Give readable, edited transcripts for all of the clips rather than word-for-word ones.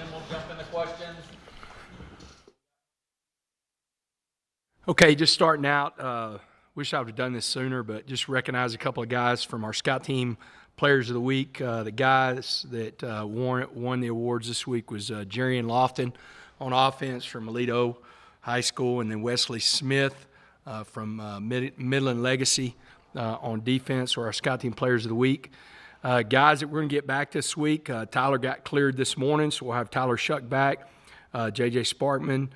then we'll jump into questions. Okay, just starting out, wish I would have done this sooner, but just recognize a couple of guys from our scout team players of the week. The guys that won the awards this week was Jerrion Lofton on offense from Aledo High School, and then Wesley Smith from Midland Legacy on defense, or our scout team players of the week. Guys that we're going to get back this week, Tyler got cleared this morning, so we'll have Tyler Shuck back. J.J. Sparkman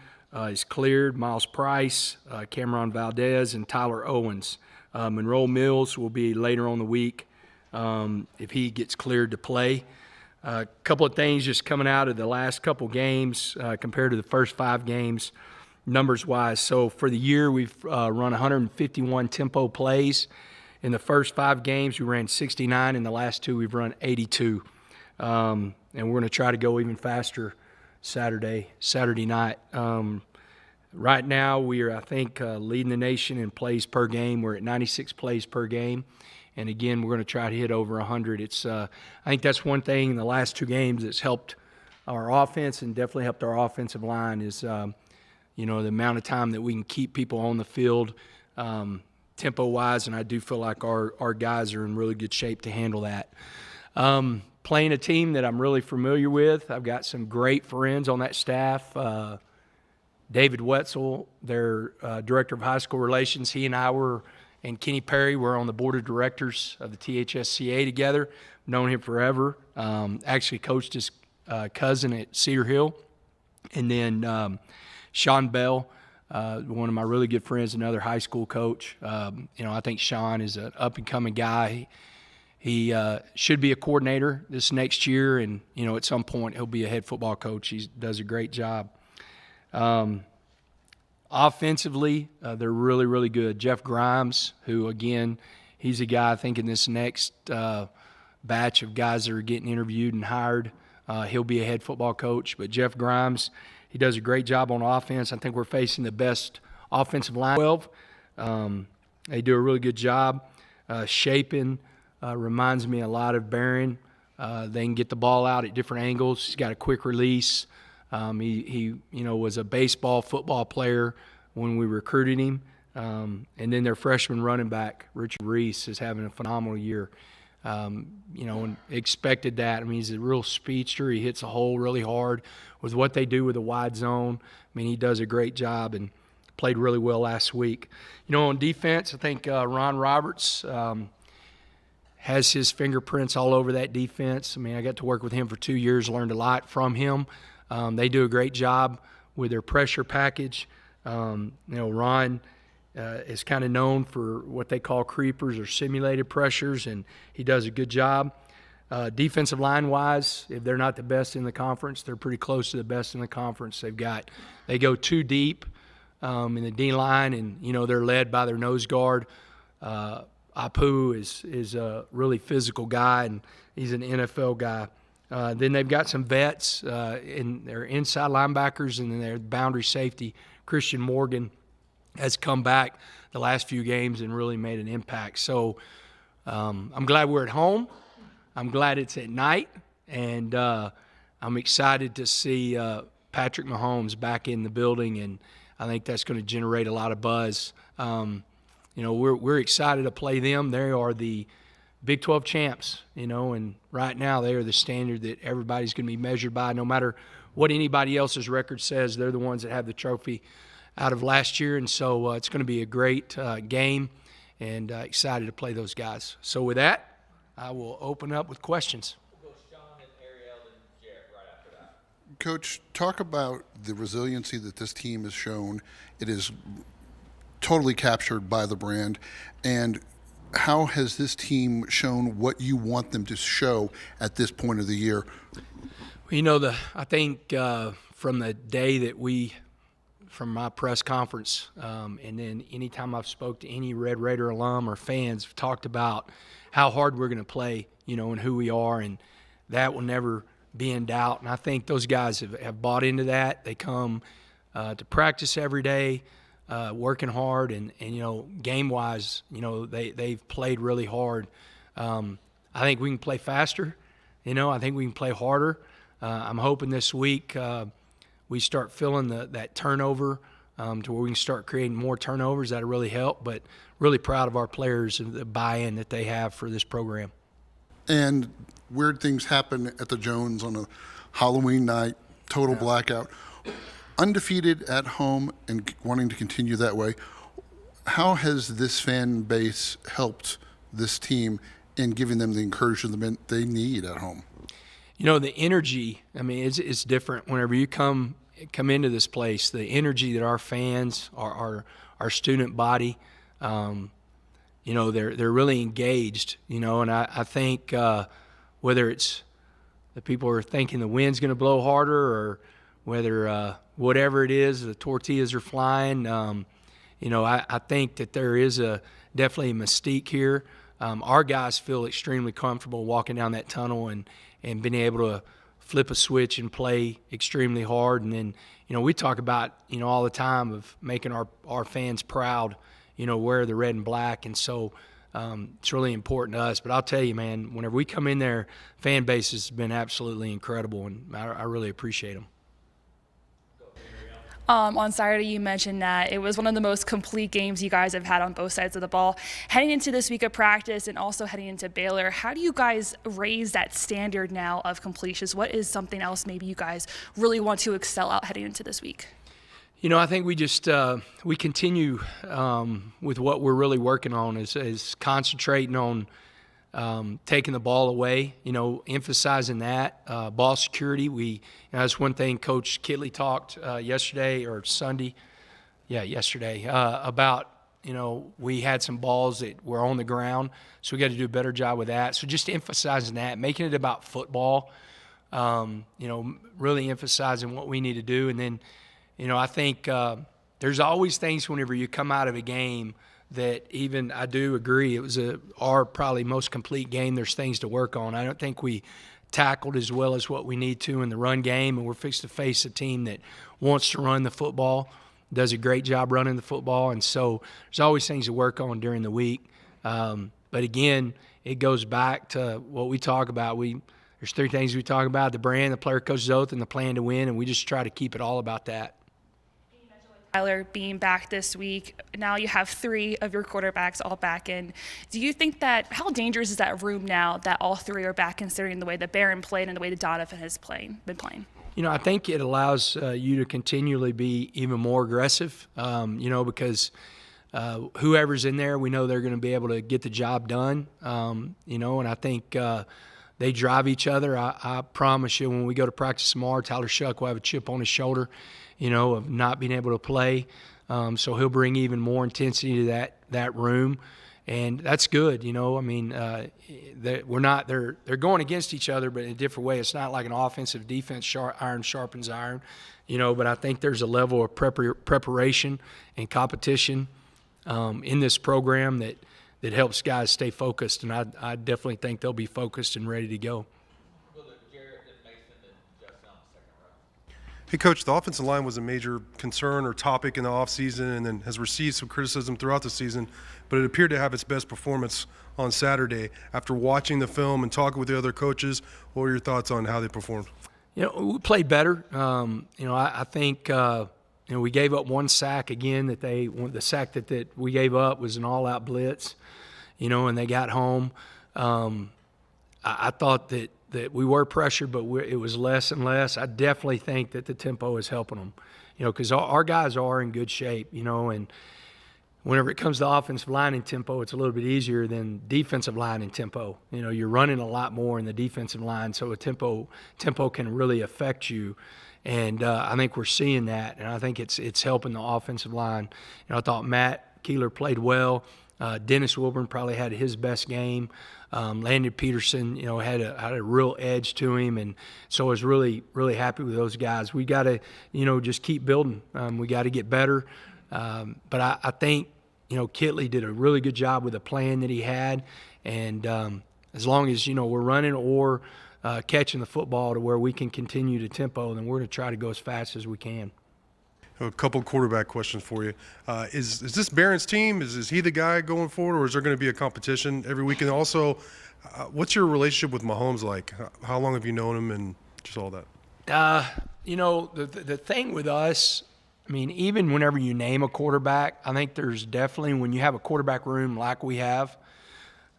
is cleared, Miles Price, Cameron Valdez, and Tyler Owens. Monroe Mills will be later on the week if he gets cleared to play. A couple of things just coming out of the last couple games compared to the first 5 games, numbers-wise. So for the year, we've run 151 tempo plays. In the first 5 games, we ran 69. In the last 2, we've run 82. And we're going to try to go even faster Saturday night. Right now, we are, I think, leading the nation in plays per game. We're at 96 plays per game. And again, we're going to try to hit over 100. I think that's one thing in the last 2 games that's helped our offense and definitely helped our offensive line is, the amount of time that we can keep people on the field tempo-wise, and I do feel like our guys are in really good shape to handle that. Playing a team that I'm really familiar with, I've got some great friends on that staff. David Wetzel, their director of high school relations, he and I and Kenny Perry were on the board of directors of the THSCA together. Known him forever. Actually coached his cousin at Cedar Hill. And then Sean Bell, one of my really good friends, another high school coach. I think Sean is an up-and-coming guy. He should be a coordinator this next year, and, at some point he'll be a head football coach. He does a great job. Offensively, they're really, really good. Jeff Grimes, who, again, he's a guy I think in this next batch of guys that are getting interviewed and hired, he'll be a head football coach. But Jeff Grimes, he does a great job on offense. I think we're facing the best offensive line. 12. They do a really good job. Shaping reminds me a lot of Barron. They can get the ball out at different angles. He's got a quick release. He was a baseball, football player when we recruited him. And then their freshman running back, Richard Reese, is having a phenomenal year. And expected that. I mean, he's a real speedster. He hits a hole really hard with what they do with a wide zone. I mean, he does a great job and played really well last week. On defense, I think Ron Roberts has his fingerprints all over that defense. I mean, I got to work with him for 2 years, learned a lot from him. They do a great job with their pressure package. Ron is kind of known for what they call creepers or simulated pressures, and he does a good job. Defensive line-wise, if they're not the best in the conference, they're pretty close to the best in the conference. They go too deep in the D-line, and, they're led by their nose guard. Apu is a really physical guy, and he's an NFL guy. Then they've got some vets in their inside linebackers, and then their boundary safety, Christian Morgan, has come back the last few games and really made an impact. So I'm glad we're at home. I'm glad it's at night, and I'm excited to see Patrick Mahomes back in the building, and I think that's going to generate a lot of buzz. We're excited to play them. They are the Big 12 champs, and right now they are the standard that everybody's going to be measured by. No matter what anybody else's record says, they're the ones that have the trophy out of last year, and so it's going to be a great game, and excited to play those guys. So with that, I will open up with questions. We'll go Sean and Ariel and Jarrett right after that. Coach, talk about the resiliency that this team has shown. It is totally captured by the brand, and how has this team shown what you want them to show at this point of the year? I think from the day that from my press conference, and then anytime I've spoke to any Red Raider alum or fans, have talked about how hard we're going to play, and who we are, and that will never be in doubt. And I think those guys have bought into that. They come to practice every day, working hard, and game-wise, they've played really hard. I think we can play faster. I think we can play harder. I'm hoping this week we start filling that turnover to where we can start creating more turnovers. That'll really help. But really proud of our players and the buy-in that they have for this program. And weird things happen at the Jones on a Halloween night, total blackout. Undefeated at home and wanting to continue that way. How has this fan base helped this team in giving them the encouragement they need at home? You know, the energy, I mean, it's different whenever you come into this place. The energy that our fans, our student body, you know, they're really engaged, you know, and I think whether it's the people are thinking the wind's going to blow harder or whether whatever it is, the tortillas are flying, you know, I think that there is definitely a mystique here. Our guys feel extremely comfortable walking down that tunnel and being able to flip a switch and play extremely hard. And then, you know, we talk about, you know, all the time of making our fans proud, you know, wear the red and black. And so it's really important to us. But I'll tell you, man, whenever we come in there, fan base has been absolutely incredible, and I really appreciate them. On Saturday, you mentioned that it was one of the most complete games you guys have had on both sides of the ball. Heading into this week of practice and also heading into Baylor, how do you guys raise that standard now of completions? What is something else maybe you guys really want to excel out heading into this week? You know, I think we just we continue with what we're really working on is concentrating on taking the ball away, you know, emphasizing that. Ball security, you know, that's one thing Coach Kitley talked yesterday or Sunday, yesterday, about, you know, we had some balls that were on the ground, so we got to do a better job with that. So just emphasizing that, making it about football, you know, really emphasizing what we need to do. And then, you know, I think there's always things whenever you come out of a game that even I do agree it was our probably most complete game. There's things to work on. I don't think we tackled as well as what we need to in the run game, and we're fixed to face a team that wants to run the football, does a great job running the football, and so there's always things to work on during the week. But again, it goes back to what we talk about. There's three things we talk about: the brand, the player coach's oath, and the plan to win, and we just try to keep it all about that. Tyler being back this week, now you have three of your quarterbacks all back in. Do you think how dangerous is that room now that all three are back, considering the way that Barron played and the way that Donovan has been playing? You know, I think it allows you to continually be even more aggressive, you know, because whoever's in there, we know they're going to be able to get the job done, you know, and I think they drive each other. I promise you, when we go to practice tomorrow, Tyler Shuck will have a chip on his shoulder, you know, of not being able to play. So he'll bring even more intensity to that room, and that's good. You know, I mean, they're going against each other, but in a different way. It's not like an offensive defense, iron sharpens iron, you know. But I think there's a level of preparation and competition in this program that helps guys stay focused, and I definitely think they'll be focused and ready to go. Hey, Coach, the offensive line was a major concern or topic in the offseason and then has received some criticism throughout the season, but it appeared to have its best performance on Saturday. After watching the film and talking with the other coaches, what were your thoughts on how they performed? You know, we played better. You know, I think, you know, we gave up one sack again. The sack that we gave up was an all-out blitz, you know, and they got home. I thought that we were pressured, but it was less and less. I definitely think that the tempo is helping them, you know, because our guys are in good shape, you know, and whenever it comes to offensive line and tempo, it's a little bit easier than defensive line and tempo. You know, you're running a lot more in the defensive line, so a tempo can really affect you. And I think we're seeing that, and I think it's helping the offensive line. You know, I thought Matt Keeler played well. Dennis Wilburn probably had his best game. Landon Peterson, you know, had a real edge to him, and so I was really, really happy with those guys. We got to, you know, just keep building. We got to get better. But I think, you know, Kitley did a really good job with the plan that he had, and as long as, you know, we're running or catching the football to where we can continue to tempo, then we're going to try to go as fast as we can. A couple quarterback questions for you. Is this Barron's team? Is he the guy going forward, or is there going to be a competition every week? And also, what's your relationship with Mahomes like? How long have you known him, and saw that. The thing with us, I mean, even whenever you name a quarterback, I think there's definitely, when you have a quarterback room like we have,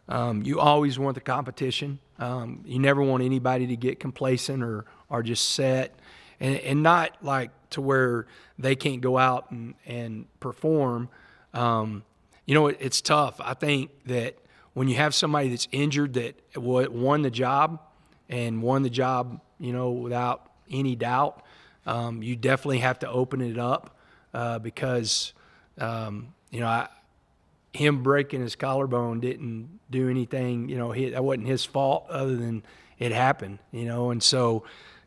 you always want the competition. You never want anybody to get complacent or just set, and not like to where they can't go out and perform. It's tough. I think that when you have somebody that's injured that won the job, without any doubt, you definitely have to open it up because, him breaking his collarbone didn't do anything, that wasn't his fault other than it happened, and so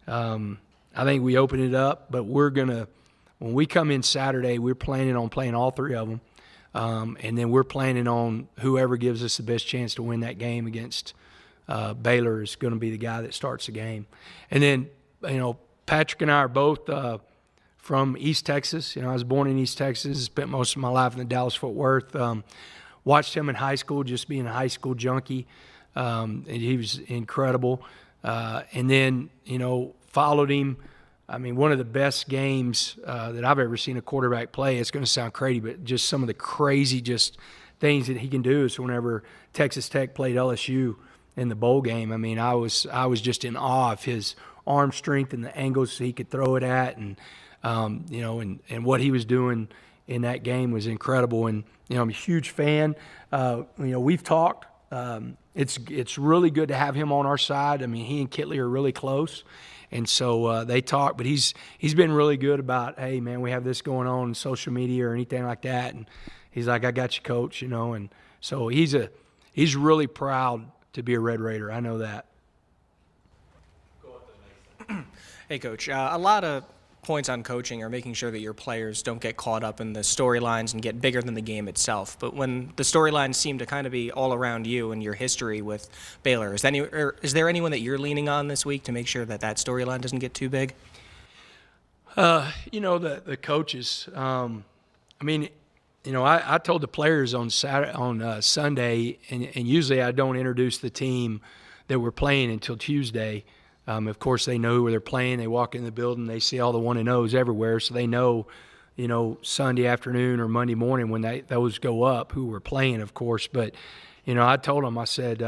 I think we open it up, but when we come in Saturday, we're planning on playing all three of them, and then we're planning on whoever gives us the best chance to win that game against Baylor is going to be the guy that starts the game. And then, Patrick and I are both from East Texas. I was born in East Texas, spent most of my life in the Dallas-Fort Worth. Watched him in high school, just being a high school junkie. And he was incredible. And then, followed him. I mean, one of the best games that I've ever seen a quarterback play. It's going to sound crazy, but just some of the crazy things that he can do is whenever Texas Tech played LSU in the bowl game. I mean, I was just in awe of his arm strength and the angles he could throw it at, and and what he was doing in that game was incredible. And I'm a huge fan. We've talked. It's really good to have him on our side. I mean, he and Kitley are really close, and so they talk. But he's been really good about, hey man, we have this going on social media or anything like that, and he's like, I got you, coach. And so he's really proud to be a Red Raider. I know that. Hey, Coach. A lot of points on coaching are making sure that your players don't get caught up in the storylines and get bigger than the game itself. But when the storylines seem to kind of be all around you and your history with Baylor, is there anyone that you're leaning on this week to make sure that storyline doesn't get too big? The coaches. I told the players on Sunday, and usually I don't introduce the team that we're playing until Tuesday. Of course, they know who they're playing. They walk in the building, they see all the 1-0s everywhere, so they know, Sunday afternoon or Monday morning when those go up, who we're playing, of course. But, I told them, I said,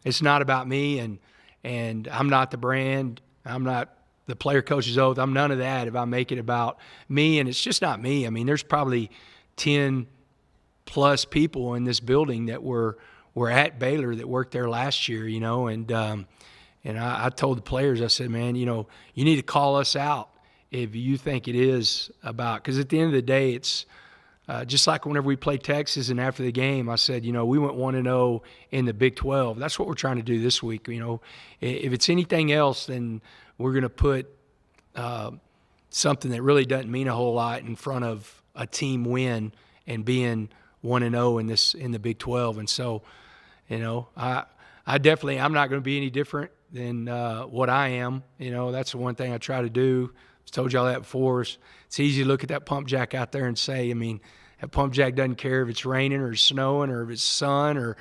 it's not about me, and I'm not the brand. I'm not the player coach's oath. I'm none of that if I make it about me, and it's just not me. I mean, there's probably 10-plus people in this building that were at Baylor that worked there last year, and I told the players, I said, man, you need to call us out if you think it is about, because at the end of the day, it's just like whenever we play Texas and after the game, I said, we went 1-0 in the Big 12. That's what we're trying to do this week. If it's anything else, then we're going to put something that really doesn't mean a whole lot in front of a team win and being 1-0 in the Big 12. And so, I definitely, I'm not going to be any different than what I am. That's the one thing I try to do. I've told y'all that before. It's easy to look at that pump jack out there and say, I mean, that pump jack doesn't care if it's raining or snowing or if it's sun or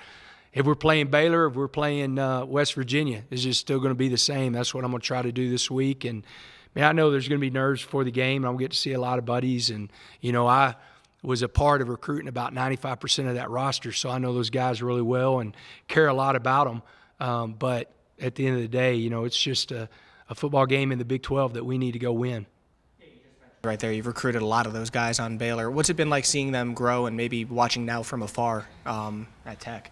if we're playing Baylor, if we're playing West Virginia. It's just still going to be the same. That's what I'm going to try to do this week. And I know there's going to be nerves before the game. I'm going to get to see a lot of buddies. And, I was a part of recruiting about 95% of that roster, so I know those guys really well and care a lot about them. But at the end of the day, it's just a football game in the Big 12 that we need to go win. Right there, you've recruited a lot of those guys on Baylor. What's it been like seeing them grow and maybe watching now from afar at Tech?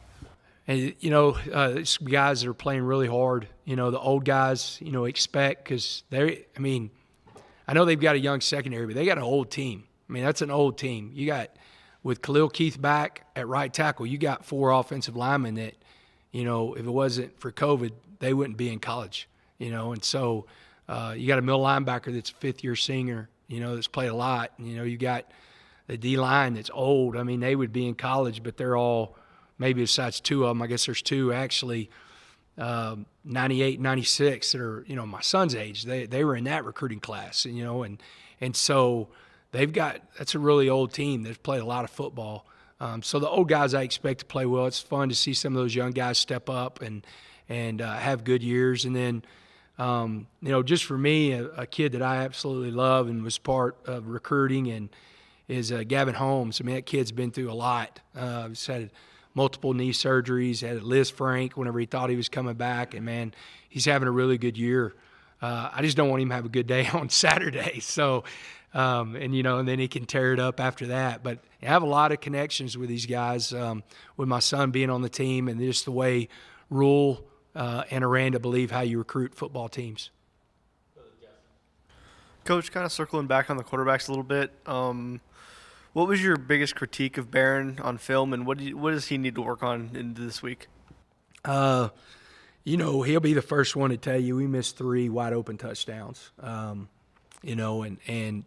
And, these guys that are playing really hard, the old guys, expect, because I know they've got a young secondary, but they got an old team. I mean, that's an old team. You got, with Khalil Keith back at right tackle, you got 4 offensive linemen that, if it wasn't for COVID, they wouldn't be in college, And so you got a middle linebacker that's a fifth-year senior, that's played a lot. And, you got the D-line that's old. I mean, they would be in college, but they're all, maybe besides 2 of them, I guess there's 2 actually, 98, 96 that are, my son's age. They were in that recruiting class, and so that's a really old team that's played a lot of football. So the old guys I expect to play well. It's fun to see some of those young guys step up and have good years. And then Just for me, a kid that I absolutely love and was part of recruiting and is Gavin Holmes. I mean, that kid's been through a lot. He's had multiple knee surgeries, had a Liz Frank whenever he thought he was coming back, and, man, he's having a really good year. I just don't want him to have a good day on Saturday. So, and then he can tear it up after that. But I have a lot of connections with these guys, with my son being on the team and just the way Rule and Aranda believe how you recruit football teams. Coach, kind of circling back on the quarterbacks a little bit. What was your biggest critique of Barron on film, and what does he need to work on into this week? He'll be the first one to tell you we missed 3 wide open touchdowns.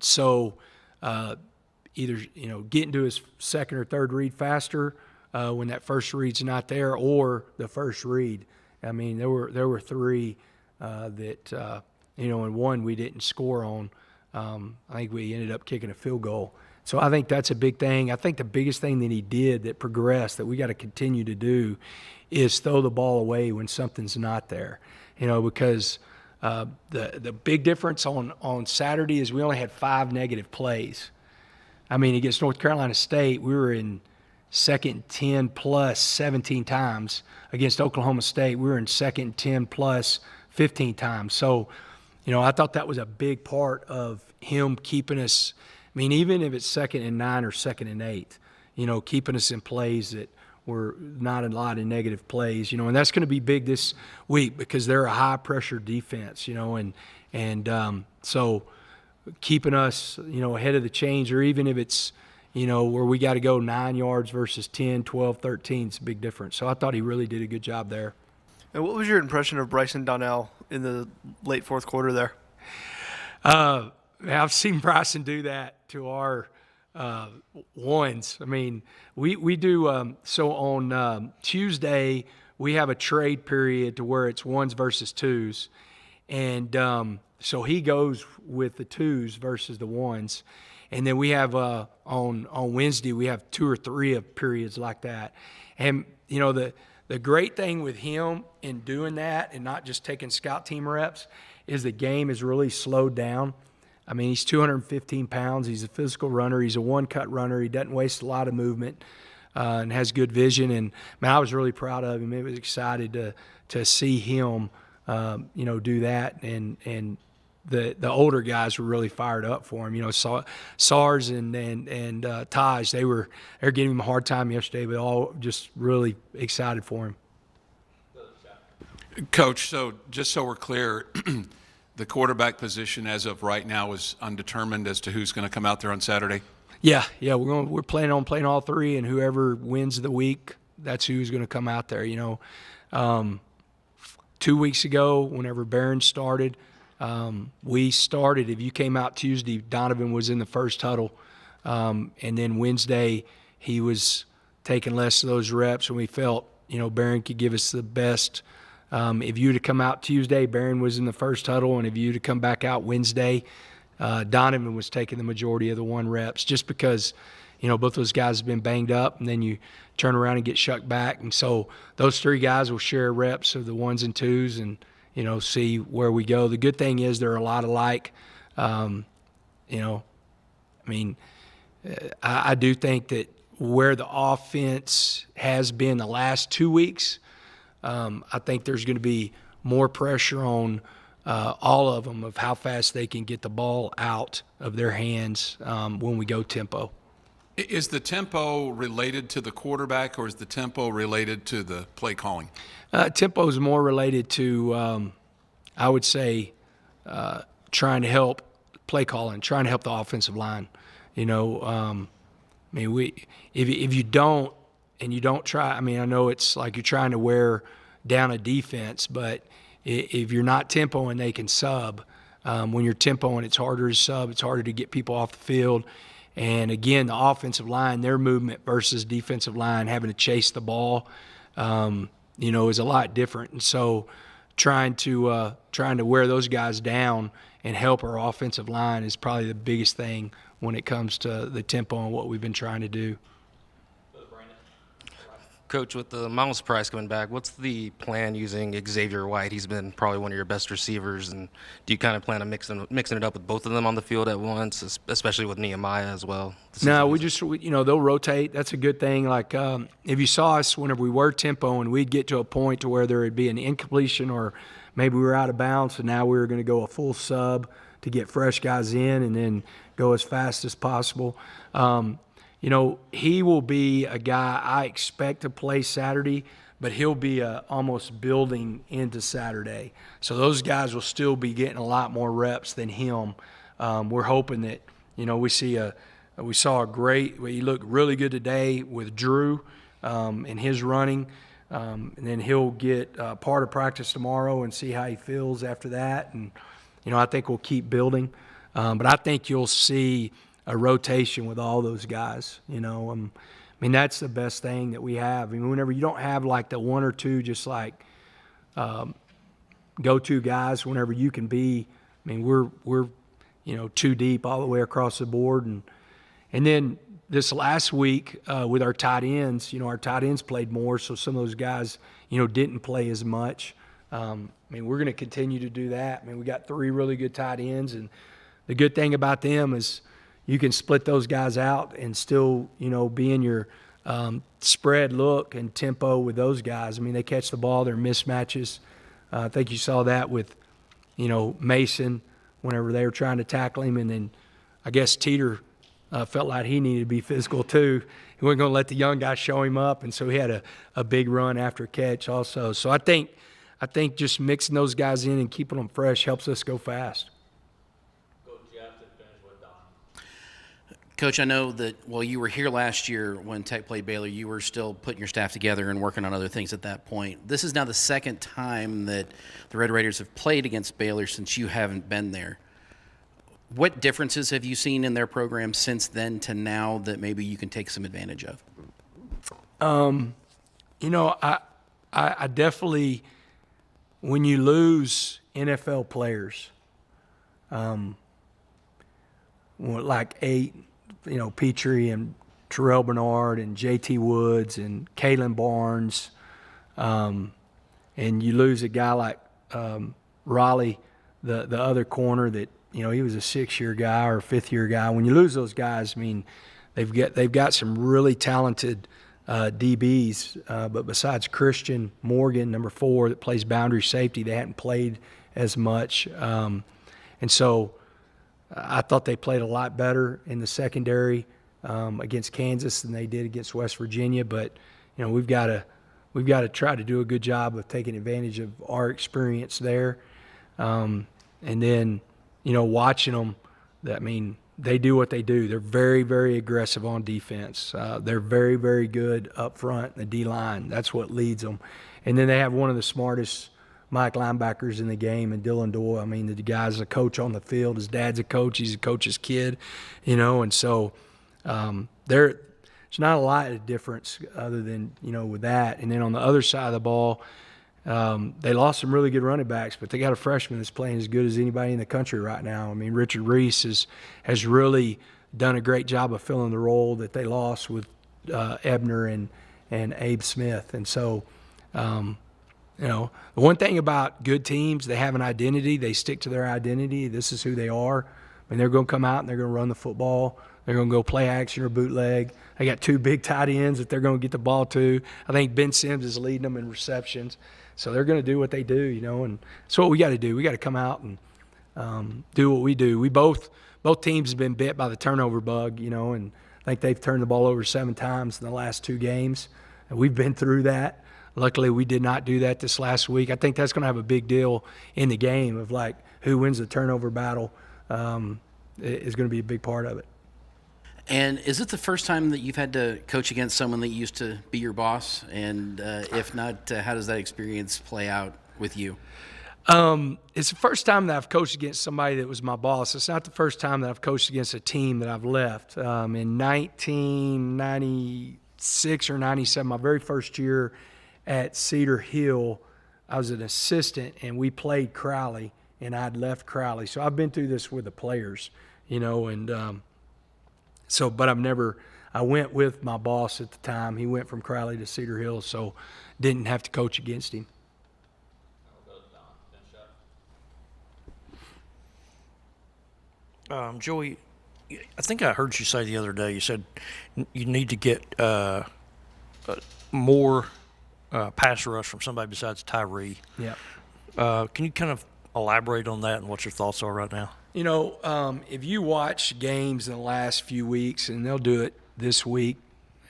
So either, getting to his second or third read faster when that first read's not there, or the first read. I mean, there were 3 that, and one we didn't score on. I think we ended up kicking a field goal. So I think that's a big thing. I think the biggest thing that he did that progressed that we got to continue to do is throw the ball away when something's not there. Because the big difference on Saturday is we only had 5 negative plays. I mean, against North Carolina State, we were in 2nd and 10 plus 17 times. Against Oklahoma State, we were in 2nd and 10 plus 15 times. So, I thought that was a big part of him keeping us. I mean, even if it's 2nd and 9 or 2nd and 8, keeping us in plays that were not a lot of negative plays, and that's going to be big this week because they're a high-pressure defense, so keeping us, ahead of the change, or even if it's, where we got to go 9 yards versus 10, 12, 13, it's a big difference. So I thought he really did a good job there. And what was your impression of Bryson Donnell in the late fourth quarter there? I've seen Bryson do that to our ones. I mean, we do so on Tuesday we have a trade period to where it's 1s versus 2s, and so he goes with the 2s versus the 1s, and then we have on Wednesday we have 2 or 3 of periods like that, and the great thing with him in doing that and not just taking scout team reps is the game is really slowed down. I mean, he's 215 pounds. He's a physical runner. He's a one-cut runner. He doesn't waste a lot of movement and has good vision. And, man, I was really proud of him. I was excited to see him, do that. And the older guys were really fired up for him. SARS and Taj, they're giving him a hard time yesterday, but all just really excited for him. Coach, so just so we're clear, the quarterback position as of right now is undetermined as to who's going to come out there on Saturday? Yeah, we're planning on playing all 3, and whoever wins the week, that's who's going to come out there. 2 weeks ago, whenever Barron started, we started. If you came out Tuesday, Donovan was in the first huddle, and then Wednesday he was taking less of those reps, and we felt Barron could give us the best. If you'd have come out Tuesday, Barron was in the first huddle, and if you'd have come back out Wednesday, Donovan was taking the majority of the 1 reps just because, both those guys have been banged up, and then you turn around and get shucked back. And so those 3 guys will share reps of the 1s and 2s and, see where we go. The good thing is they're a lot alike. I do think that where the offense has been the last 2 weeks, I think there's going to be more pressure on all of them of how fast they can get the ball out of their hands when we go tempo. Is the tempo related to the quarterback, or is the tempo related to the play calling? Tempo is more related to, I would say, trying to help play calling, trying to help the offensive line. If you don't, and you don't try, I know it's like you're trying to wear down a defense, but if you're not tempoing, they can sub. When you're tempoing, it's harder to sub. It's harder to get people off the field. And, again, the offensive line, their movement versus defensive line having to chase the ball, is a lot different. And so trying to wear those guys down and help our offensive line is probably the biggest thing when it comes to the tempo and what we've been trying to do. Coach, with the Miles Price coming back, what's the plan using Xavier White? He's been probably one of your best receivers, and do you kind of plan on mixing it up with both of them on the field at once, especially with Nehemiah as well? No, they'll rotate. That's a good thing. Like if you saw us whenever we were tempo and we'd get to a point to where there would be an incompletion or maybe we were out of bounds, and now we were going to go a full sub to get fresh guys in and then go as fast as possible. He will be a guy I expect to play Saturday, but he'll be almost building into Saturday. So those guys will still be getting a lot more reps than him. We're hoping that, we saw a great, he looked really good today with Drew in his running. And then he'll get part of practice tomorrow and see how he feels after that. And, I think we'll keep building. But I think you'll see a rotation with all those guys, that's the best thing that we have. Whenever you don't have like the one or two just like go-to guys, whenever you can be, we're too deep all the way across the board. And then this last week with our tight ends, our tight ends played more, so some of those guys, didn't play as much. We're going to continue to do that. We got 3 really good tight ends, and the good thing about them is you can split those guys out and still, be in your spread look and tempo with those guys. They catch the ball, they're mismatches. I think you saw that with, Mason whenever they were trying to tackle him, and then I guess Teeter felt like he needed to be physical too. He wasn't going to let the young guy show him up, and so he had a big run after a catch also. So I think just mixing those guys in and keeping them fresh helps us go fast. Go Jeff to finish with Don. Coach, I know that while you were here last year when Tech played Baylor, you were still putting your staff together and working on other things at that point. This is now the second time that the Red Raiders have played against Baylor since you haven't been there. What differences have you seen in their program since then to now that maybe you can take some advantage of? I definitely, when you lose NFL players, like 8, Petrie and Terrell Bernard and J.T. Woods and Kalen Barnes, and you lose a guy like Raleigh, the other corner that, he was a 6-year guy or a 5th-year guy. When you lose those guys, they've got some really talented DBs, but besides Christian Morgan, number 4, that plays boundary safety, they hadn't played as much. And so I thought they played a lot better in the secondary against Kansas than they did against West Virginia. But we've got to try to do a good job of taking advantage of our experience there, and then watching them. They do what they do. They're very, very aggressive on defense. They're very, very good up front in the D-line. That's what leads them. And then they have one of the smartest Mike linebackers in the game, and Dylan Doyle. The guy's a coach on the field. His dad's a coach. He's a coach's kid, and so there's not a lot of difference other than, with that. And then on the other side of the ball, they lost some really good running backs, but they got a freshman that's playing as good as anybody in the country right now. Richard Reese has really done a great job of filling the role that they lost with Ebner and Abe Smith. And so, the one thing about good teams, they have an identity. They stick to their identity. This is who they are. They're going to come out and they're going to run the football. They're going to go play action or bootleg. They got 2 big tight ends that they're going to get the ball to. I think Ben Sims is leading them in receptions. So they're going to do what they do, and that's what we got to do. We got to come out and do what we do. We both teams have been bit by the turnover bug, and I think they've turned the ball over 7 times in the last 2 games. And we've been through that. Luckily, we did not do that this last week. I think that's going to have a big deal in the game of like who wins the turnover battle is going to be a big part of it. And is it the first time that you've had to coach against someone that used to be your boss? And if not, how does that experience play out with you? It's the first time that I've coached against somebody that was my boss. It's not the first time that I've coached against a team that I've left. In 1996 or 97, my very first year at Cedar Hill, I was an assistant, and we played Crowley, and I'd left Crowley. So I've been through this with the players, and but I've I went with my boss at the time. He went from Crowley to Cedar Hill, so didn't have to coach against him. I'll go with Don. Finish up. Joey, I think I heard you say the other day, you said you need to get more pass rush from somebody besides Tyree. Yeah. Can you kind of elaborate on that and what your thoughts are right now? You know, if you watch games in the last few weeks, and they'll do it this week,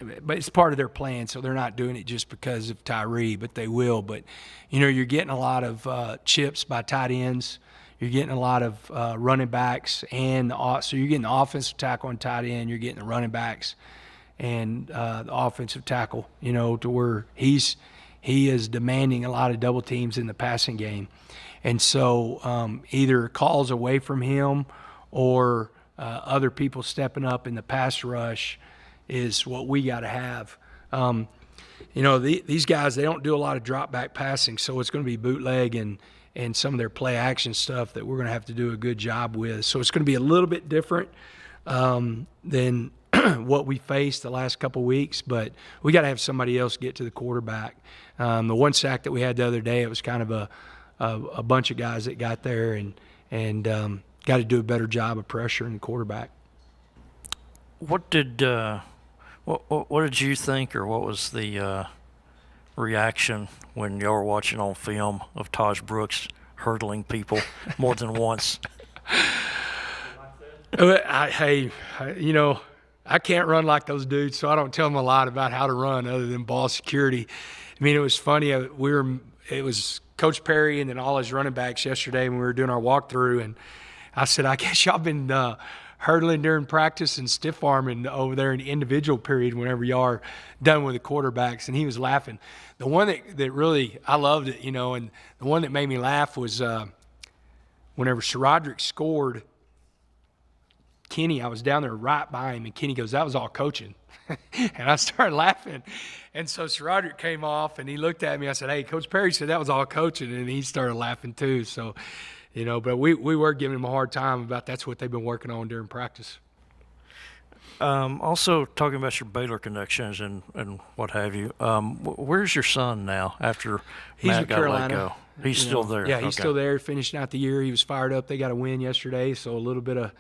but it's part of their plan, so they're not doing it just because of Tyree, but they will. But, you know, you're getting a lot of chips by tight ends. You're getting a lot of running backs, and so you're getting the offensive tackle and tight end. You're getting the running backs and the offensive tackle, you know, to where he is demanding a lot of double teams in the passing game. And so either calls away from him or other people stepping up in the pass rush is what we got to have. You know, these guys, they don't do a lot of drop back passing, so it's going to be bootleg and some of their play action stuff that we're going to have to do a good job with. So it's going to be a little bit different than what we faced the last couple weeks, but we got to have somebody else get to the quarterback. The one sack that we had the other day, it was kind of a bunch of guys that got there and got to do a better job of pressuring the quarterback. What did you think, or what was the reaction when y'all were watching on film of Taj Brooks hurdling people more than once? You know, I can't run like those dudes, so I don't tell them a lot about how to run other than ball security. I mean, it was funny. It was Coach Perry and then all his running backs yesterday when we were doing our walkthrough, and I said, I guess y'all been hurdling during practice and stiff arming over there in the individual period whenever y'all are done with the quarterbacks. And he was laughing. The one that really, I loved it, you know, and the one that made me laugh was whenever SaRodorick scored, Kenny, I was down there right by him, and Kenny goes, that was all coaching. And I started laughing. And so SaRodorick came off, and he looked at me. I said, hey, Coach Perry said that was all coaching, and he started laughing too. So, you know, but we were giving him a hard time about that's what they've been working on during practice. Also, talking about your Baylor connections and what have you, where's your son now after Matt got let go? He's still there. Yeah, he's still there, finishing out the year. He was fired up. They got a win yesterday, so a little bit of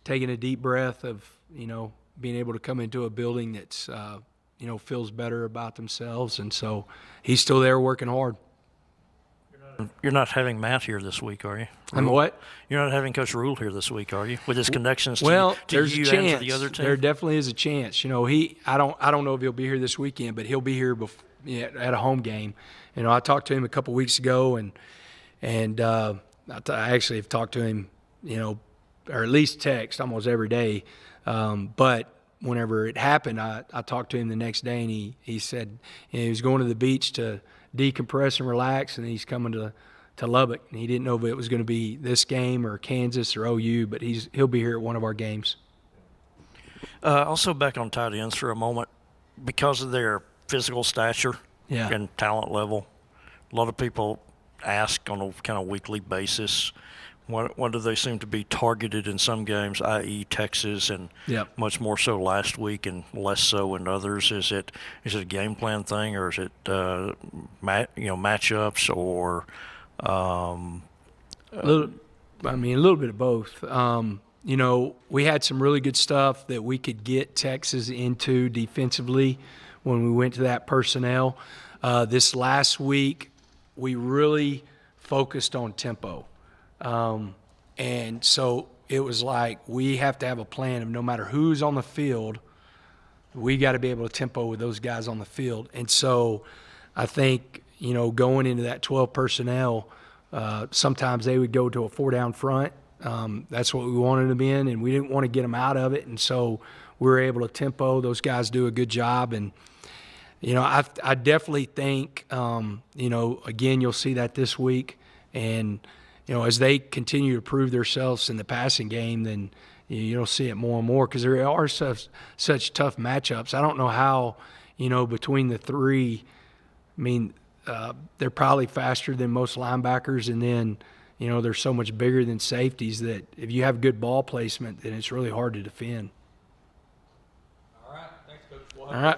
taking a deep breath of, you know, being able to come into a building that's, you know, feels better about themselves. And so he's still there working hard. You're not having Matt here this week, are you? And what? You're not having Coach Rule here this week, are you? With his connections well, to there's you a chance. and to the other team? There definitely is a chance. You know, I don't know if he'll be here this weekend, but he'll be here at a home game. You know, I talked to him a couple weeks ago, and I actually have talked to him, you know, or at least text almost every day. But whenever it happened, I talked to him the next day, and he said, you know, he was going to the beach to decompress and relax, and he's coming to Lubbock, and he didn't know if it was going to be this game or Kansas or OU, but he'll be here at one of our games. Also, back on tight ends for a moment, because of their physical stature and talent level, a lot of people ask on a kind of weekly basis, when do they seem to be targeted in some games, i.e. Texas, and much more so last week and less so in others? Is it a game plan thing, or is it matchups, or a little bit of both. You know, we had some really good stuff that we could get Texas into defensively when we went to that personnel. This last week, we really focused on tempo. And so it was like we have to have a plan of no matter who's on the field, we got to be able to tempo with those guys on the field. And so I think, you know, going into that 12 personnel, sometimes they would go to a 4-down front. That's what we wanted them in, and we didn't want to get them out of it. And so we were able to tempo. Those guys do a good job. And, you know, I definitely think, you know, again, you'll see that this week. And, you know, as they continue to prove themselves in the passing game, then you'll see it more and more because there are such tough matchups. I don't know how, you know, between the three, I mean, they're probably faster than most linebackers, and then, you know, they're so much bigger than safeties that if you have good ball placement, then it's really hard to defend. All right. All right.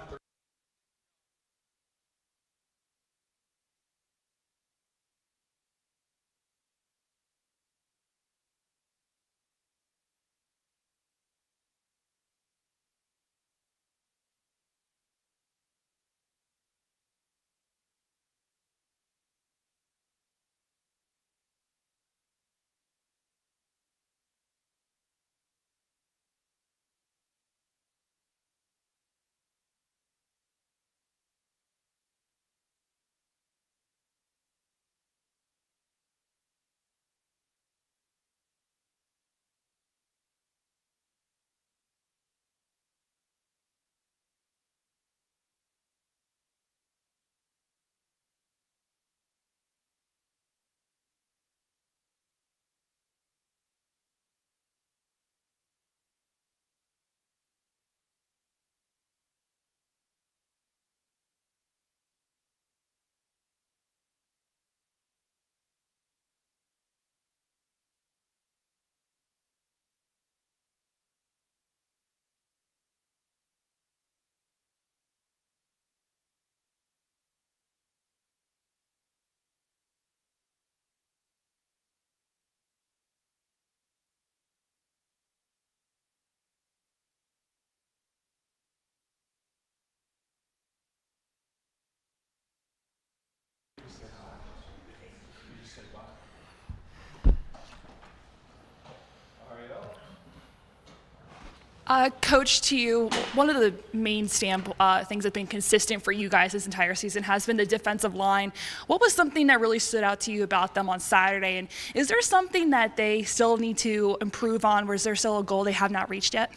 Coach, to you, one of the main things that's been consistent for you guys this entire season has been the defensive line. What was something that really stood out to you about them on Saturday? And is there something that they still need to improve on? Or is there still a goal they have not reached yet?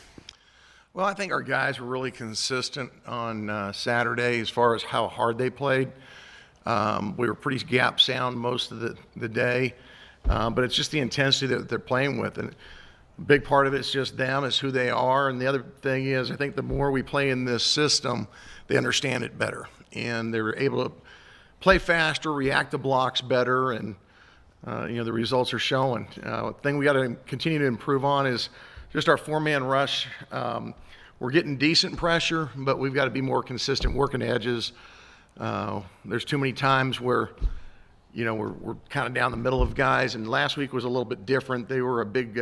Well, I think our guys were really consistent on Saturday as far as how hard they played. We were pretty gap sound most of the day, but it's just the intensity that they're playing with. And a big part of it's just them, is who they are. And the other thing is, I think the more we play in this system, they understand it better. And they're able to play faster, react to blocks better, and the results are showing. The thing we got to continue to improve on is just our four-man rush. We're getting decent pressure, but we've got to be more consistent working edges. There's too many times where, we're kind of down the middle of guys, and last week was a little bit different. They were a big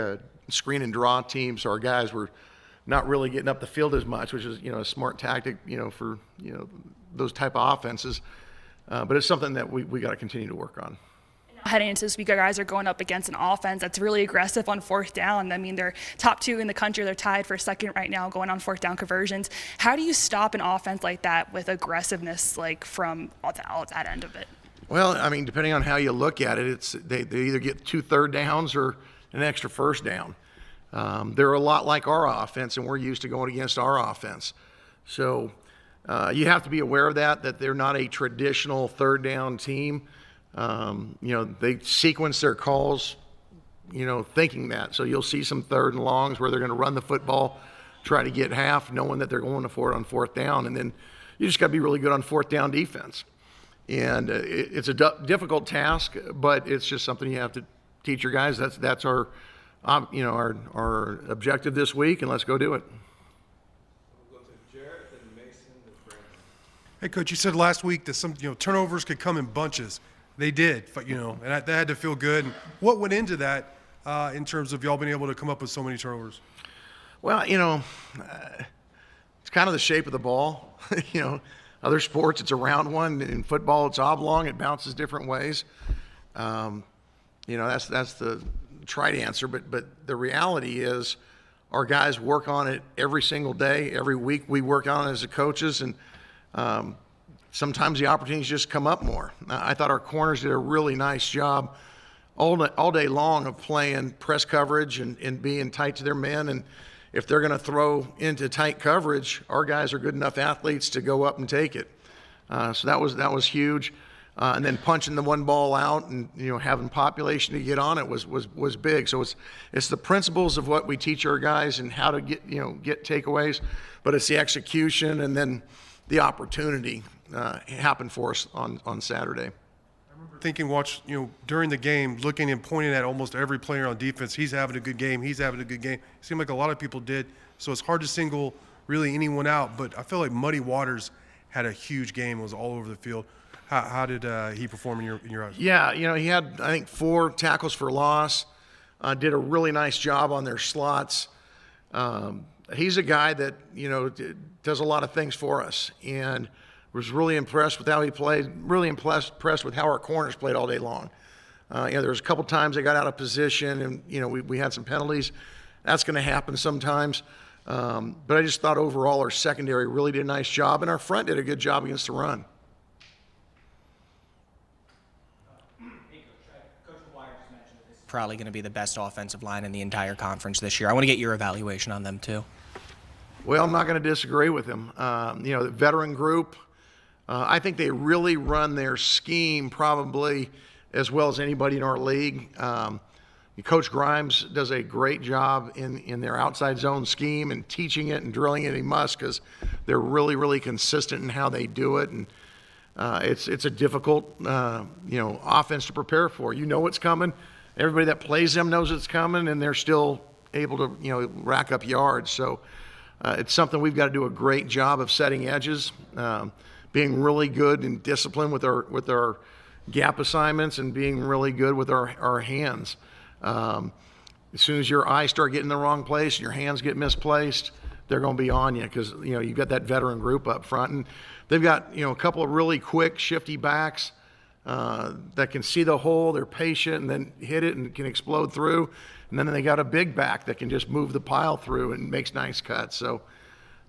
screen and draw team, so our guys were not really getting up the field as much, which is, a smart tactic, for, those type of offenses. But it's something that we got to continue to work on. Heading into this week, our guys are going up against an offense that's really aggressive on fourth down. I mean, they're top 2 in the country. They're tied for second right now going on fourth down conversions. How do you stop an offense like that with aggressiveness, like from all that end of it? Well, I mean, depending on how you look at it, they either get 2 third downs or an extra first down. They're a lot like our offense, and we're used to going against our offense. So you have to be aware of that they're not a traditional third down team. They sequence their calls, thinking that. So you'll see some third and longs where they're going to run the football, try to get half, knowing that they're going for it on fourth down. And then you just got to be really good on fourth down defense. And it's a difficult task, but it's just something you have to teach your guys. That's our objective this week, and let's go do it. Hey, Coach, you said last week that some turnovers could come in bunches. They did, and that had to feel good. What went into that in terms of y'all being able to come up with so many turnovers? Well, it's kind of the shape of the ball. Other sports, it's a round one. In football, it's oblong. It bounces different ways. That's the trite answer. But the reality is our guys work on it every single day. Every week we work on it as the coaches. And sometimes the opportunities just come up more. I thought our corners did a really nice job all day long of playing press coverage and being tight to their men. And if they're going to throw into tight coverage, our guys are good enough athletes to go up and take it. So that was huge. And then punching the one ball out and having population to get on it was big. So it's the principles of what we teach our guys and how to get takeaways, but it's the execution and then the opportunity happened for us on Saturday. Thinking, during the game, looking and pointing at almost every player on defense. He's having a good game. He's having a good game. It seemed like a lot of people did. So it's hard to single really anyone out. But I feel like Muddy Waters had a huge game. Was all over the field. How did he perform in your eyes? Yeah, he had, I think, 4 tackles for loss. Did a really nice job on their slots. He's a guy that, does a lot of things for us, and was really impressed with how he played, really impressed with how our corners played all day long. There was a couple times they got out of position, and, we had some penalties. That's going to happen sometimes. But I just thought overall our secondary really did a nice job, and our front did a good job against the run. Probably going to be the best offensive line in the entire conference this year. I want to get your evaluation on them too. Well, I'm not going to disagree with him. The veteran group, I think they really run their scheme probably as well as anybody in our league. Coach Grimes does a great job in their outside zone scheme and teaching it and drilling it. He must, because they're really, really consistent in how they do it. And it's a difficult, offense to prepare for. You know what's coming. Everybody that plays them knows it's coming, and they're still able to, rack up yards. So it's something we've got to do a great job of setting edges, being really good and disciplined with our gap assignments, and being really good with our hands. As soon as your eyes start getting in the wrong place and your hands get misplaced, they're going to be on you, because you've got that veteran group up front, and they've got a couple of really quick, shifty backs. That can see the hole, they're patient, and then hit it and can explode through. And then they got a big back that can just move the pile through and makes nice cuts. So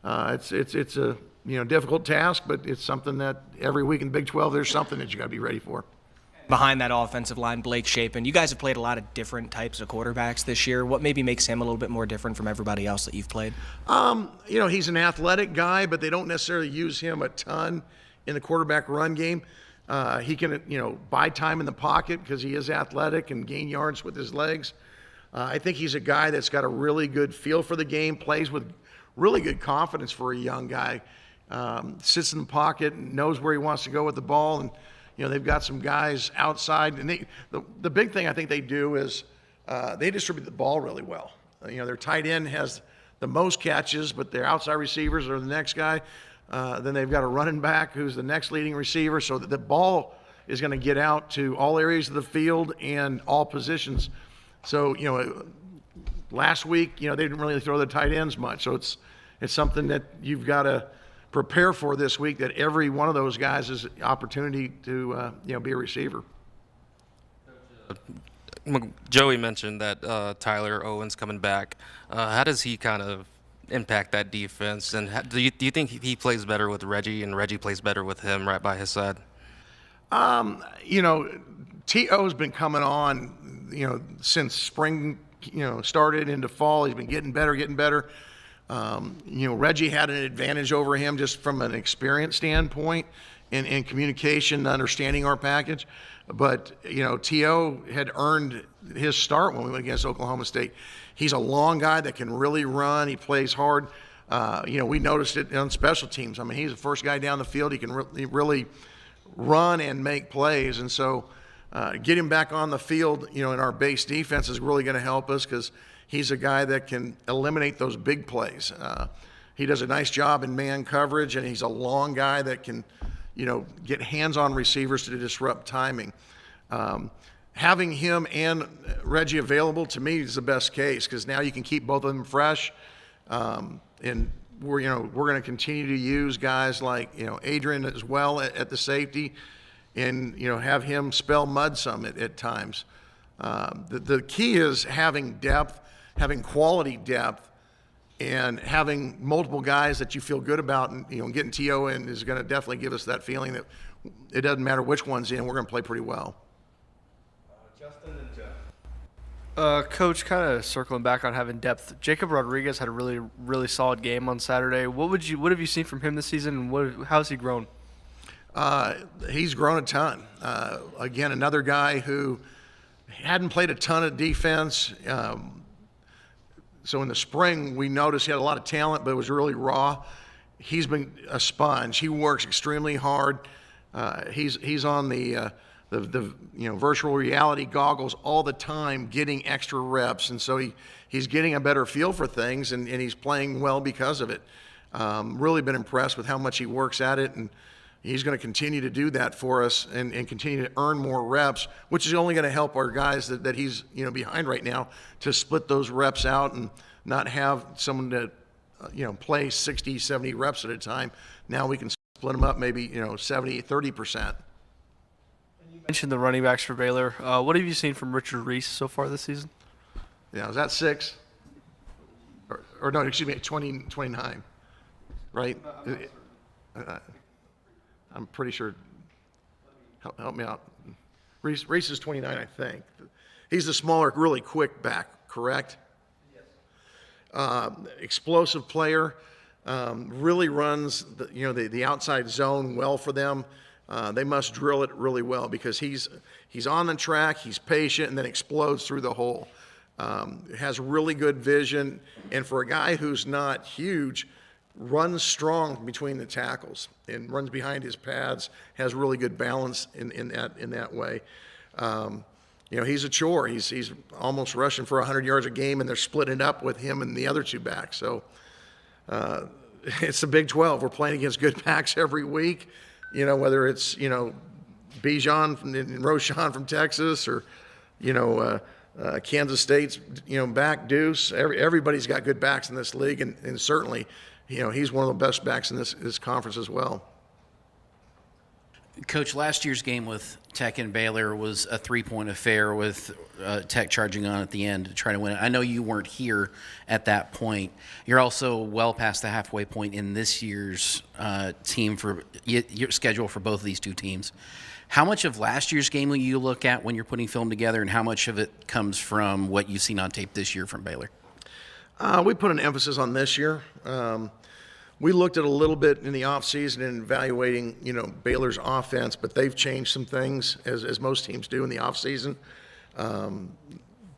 it's a difficult task, but it's something that every week in Big 12 there's something that you got to be ready for. Behind that offensive line, Blake Shapen, you guys have played a lot of different types of quarterbacks this year. What maybe makes him a little bit more different from everybody else that you've played? He's an athletic guy, but they don't necessarily use him a ton in the quarterback run game. He can, buy time in the pocket because he is athletic and gain yards with his legs. I think he's a guy that's got a really good feel for the game, plays with really good confidence for a young guy. Sits in the pocket and knows where he wants to go with the ball. And, they've got some guys outside. And the big thing I think they do is they distribute the ball really well. Their tight end has the most catches, but their outside receivers are the next guy. Then they've got a running back who's the next leading receiver, so that the ball is going to get out to all areas of the field and all positions. So, last week, they didn't really throw the tight ends much. So it's something that you've got to prepare for this week, that every one of those guys is an opportunity to, be a receiver. Joey mentioned that Tyler Owens coming back. How does he kind of impact that defense, and do you think he plays better with Reggie, and Reggie plays better with him right by his side? T.O.'s been coming on, since spring, started into fall. He's been getting better. Reggie had an advantage over him just from an experience standpoint and communication, understanding our package. But, T.O. had earned his start when we went against Oklahoma State. He's a long guy that can really run. He plays hard. We noticed it on special teams. I mean, he's the first guy down the field. He can really run and make plays. And so get him back on the field, in our base defense is really going to help us, because he's a guy that can eliminate those big plays. He does a nice job in man coverage, and he's a long guy that can, get hands on receivers to disrupt timing. Having him and Reggie available, to me, is the best case, because now you can keep both of them fresh. And we're going to continue to use guys like, Adrian as well at the safety, and, have him spell mud some at times. The key is having depth, having quality depth, and having multiple guys that you feel good about. And, getting T.O. in is going to definitely give us that feeling that it doesn't matter which one's in, we're going to play pretty well. Justin and Jeff. Coach, kind of circling back on having depth, Jacob Rodriguez had a really, really solid game on Saturday. What have you seen from him this season, and how's he grown? He's grown a ton. Again, another guy who hadn't played a ton of defense. So in the spring, we noticed he had a lot of talent, but it was really raw. He's been a sponge. He works extremely hard. He's on the virtual reality goggles all the time, getting extra reps, and so he's getting a better feel for things, and he's playing well because of it. Really been impressed with how much he works at it, and he's going to continue to do that for us and continue to earn more reps, which is only going to help our guys that he's behind right now to split those reps out and not have someone that play 60, 70 reps at a time. Now we can split them up maybe 70, 30%. You mentioned the running backs for Baylor. What have you seen from Richard Reese so far this season? Yeah, is that 6? Or no, excuse me, 29, right? I'm pretty sure. Help me out. Reese is 29, I think. He's the smaller, really quick back, correct? Yes. Explosive player. Really runs the outside zone well for them. They must drill it really well because he's on the track, he's patient, and then explodes through the hole. Has really good vision, and for a guy who's not huge, runs strong between the tackles and runs behind his pads, has really good balance in that way. He's a chore. He's almost rushing for 100 yards a game, and they're splitting it up with him and the other two backs. So it's the Big 12. We're playing against good backs every week, whether it's, Bijan and Roschon from Texas or, Kansas State's, back Deuce. Everybody's got good backs in this league, and certainly, he's one of the best backs in this conference as well. Coach, last year's game with Tech and Baylor was a 3-point affair with Tech charging on at the end to try to win it. I know you weren't here at that point. You're also well past the halfway point in this year's team for your schedule for both of these two teams. How much of last year's game will you look at when you're putting film together, and how much of it comes from what you've seen on tape this year from Baylor? We put an emphasis on this year. We looked at a little bit in the offseason and evaluating, Baylor's offense, but they've changed some things, as most teams do in the offseason.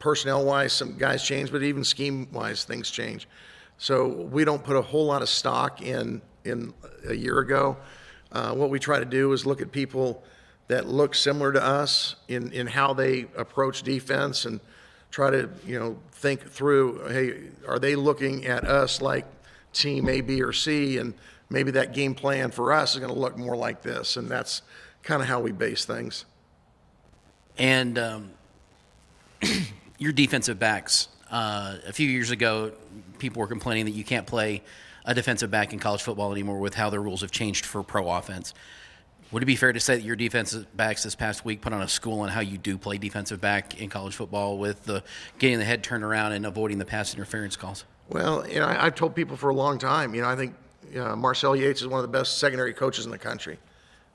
Personnel-wise, some guys change, but even scheme-wise, things change. So we don't put a whole lot of stock in a year ago. What we try to do is look at people that look similar to us in how they approach defense and try to, think through, hey, are they looking at us like team A, B, or C, and maybe that game plan for us is going to look more like this, and that's kind of how we base things. And your defensive backs, a few years ago, people were complaining that you can't play a defensive back in college football anymore with how the rules have changed for pro offense. Would it be fair to say that your defensive backs this past week put on a school on how you do play defensive back in college football with the getting the head turned around and avoiding the pass interference calls? Well, I've told people for a long time, I think Marcel Yates is one of the best secondary coaches in the country.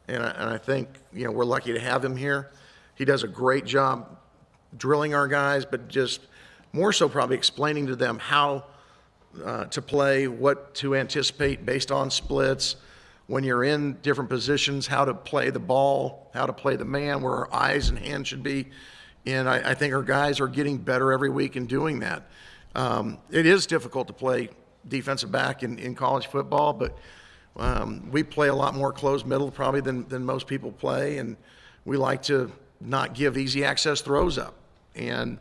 And I think, we're lucky to have him here. He does a great job drilling our guys, but just more so probably explaining to them how to play, what to anticipate based on splits, when you're in different positions, how to play the ball, how to play the man, where our eyes and hands should be. And I think our guys are getting better every week in doing that. It is difficult to play defensive back in college football, but we play a lot more closed middle probably than most people play, and we like to not give easy access throws up. And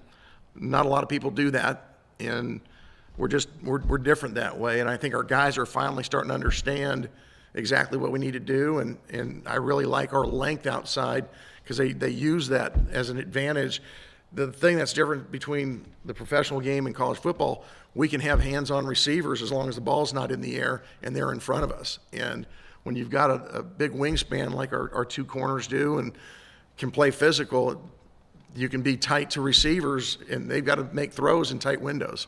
not a lot of people do that, and we're different that way. And I think our guys are finally starting to understand exactly what we need to do, and I really like our length outside because they use that as an advantage. The thing that's different between the professional game and college football, we can have hands-on receivers as long as the ball's not in the air and they're in front of us. And when you've got a big wingspan like our two corners do and can play physical, you can be tight to receivers, and they've got to make throws in tight windows.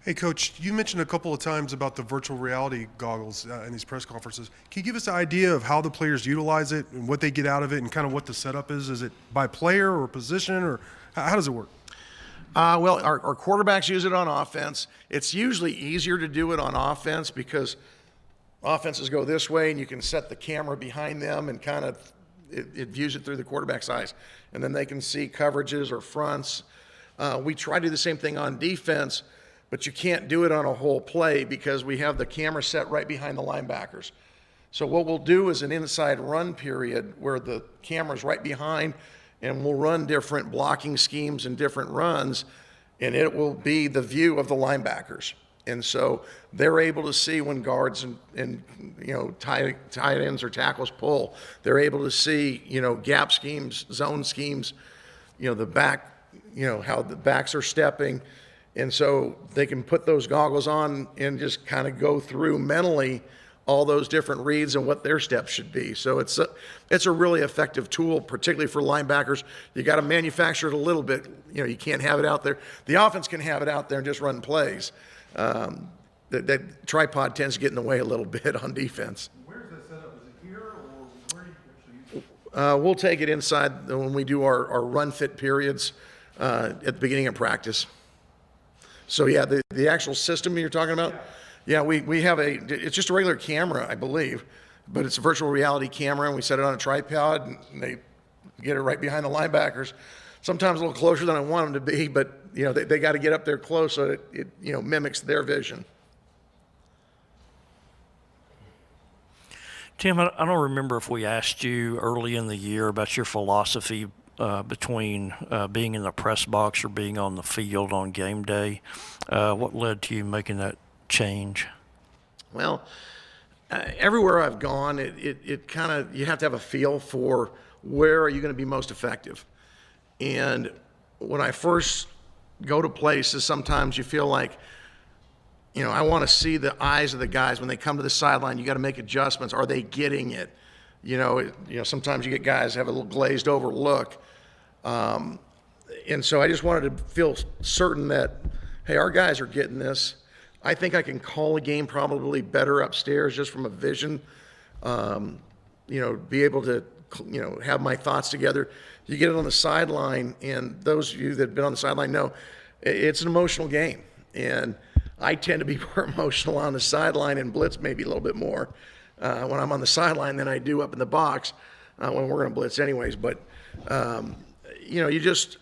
Hey, Coach, you mentioned a couple of times about the virtual reality goggles in these press conferences. Can you give us an idea of how the players utilize it and what they get out of it and kind of what the setup is? Is it by player or position, or how does it work? Well, our quarterbacks use it on offense. It's usually easier to do it on offense because offenses go this way and you can set the camera behind them and kind of it views it through the quarterback's eyes. And then they can see coverages or fronts. We try to do the same thing on defense, but you can't do it on a whole play because we have the camera set right behind the linebackers. So what we'll do is an inside run period where the camera's right behind, and we'll run different blocking schemes and different runs, and it will be the view of the linebackers. And so they're able to see when guards and tight ends or tackles pull. They're able to see, gap schemes, zone schemes, the back, how the backs are stepping. And so they can put those goggles on and just kind of go through mentally all those different reads and what their steps should be. So it's a really effective tool, particularly for linebackers. You got to manufacture it a little bit. You can't have it out there. The offense can have it out there and just run plays. That tripod tends to get in the way a little bit on defense. Where's that set up? Is it here, or where do you actually use it? We'll take it inside when we do our run fit periods at the beginning of practice. So yeah, the actual system you're talking about, yeah, we have it's just a regular camera, I believe, but it's a virtual reality camera, and we set it on a tripod, and they get it right behind the linebackers. Sometimes a little closer than I want them to be, but they got to get up there close so that it mimics their vision. Tim, I don't remember if we asked you early in the year about your philosophy between being in the press box or being on the field on game day. What led to you making that change? Well, everywhere I've gone, it kind of, you have to have a feel for where are you going to be most effective. And when I first go to places, sometimes you feel like, I want to see the eyes of the guys when they come to the sideline. You got to make adjustments. Are they getting it? Sometimes you get guys have a little glazed over look. And so I just wanted to feel certain that, hey, our guys are getting this. I think I can call a game probably better upstairs just from a vision, be able to, have my thoughts together. You get it on the sideline, and those of you that have been on the sideline know it's an emotional game. And I tend to be more emotional on the sideline and blitz maybe a little bit more when I'm on the sideline than I do up in the box when we're going to blitz anyways. But, you just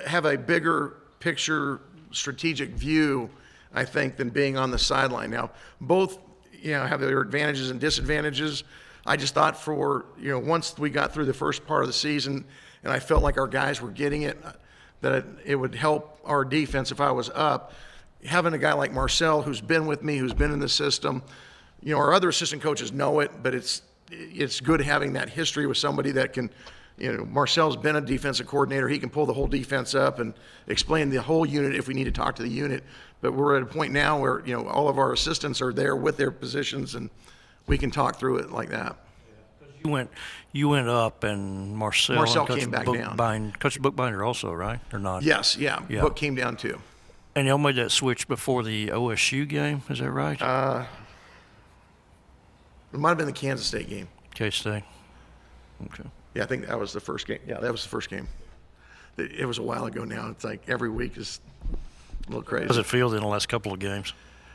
have a bigger picture strategic view, I think, than being on the sideline. Now, both, have their advantages and disadvantages. I just thought once we got through the first part of the season and I felt like our guys were getting it, that it would help our defense if I was up. Having a guy like Marcel who's been with me, who's been in the system, our other assistant coaches know it, but it's good having that history with somebody that can, Marcel's been a defensive coordinator. He can pull the whole defense up and explain the whole unit if we need to talk to the unit. But we're at a point now where, all of our assistants are there with their positions, and we can talk through it like that. You went up, and Marcel and Coach came back down. Coach Bookbinder also, right? Or not? Yes, yeah. Book came down too. And y'all made that switch before the OSU game, is that right? It might have been the Kansas State game. K-State. Okay. Yeah, I think that was the first game. Yeah, that was the first game. It was a while ago now. It's like every week is a little crazy. How does it feel in the last couple of games?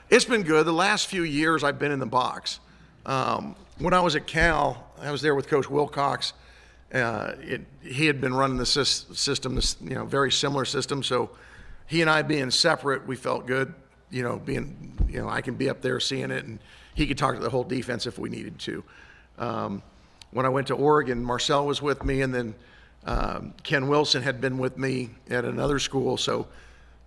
It's been good. The last few years I've been in the box. When I was at Cal, I was there with Coach Wilcox. He had been running the system, this very similar system. So he and I being separate, we felt good. I can be up there seeing it, and he could talk to the whole defense if we needed to. When I went to Oregon, Marcel was with me, and then Ken Wilson had been with me at another school. So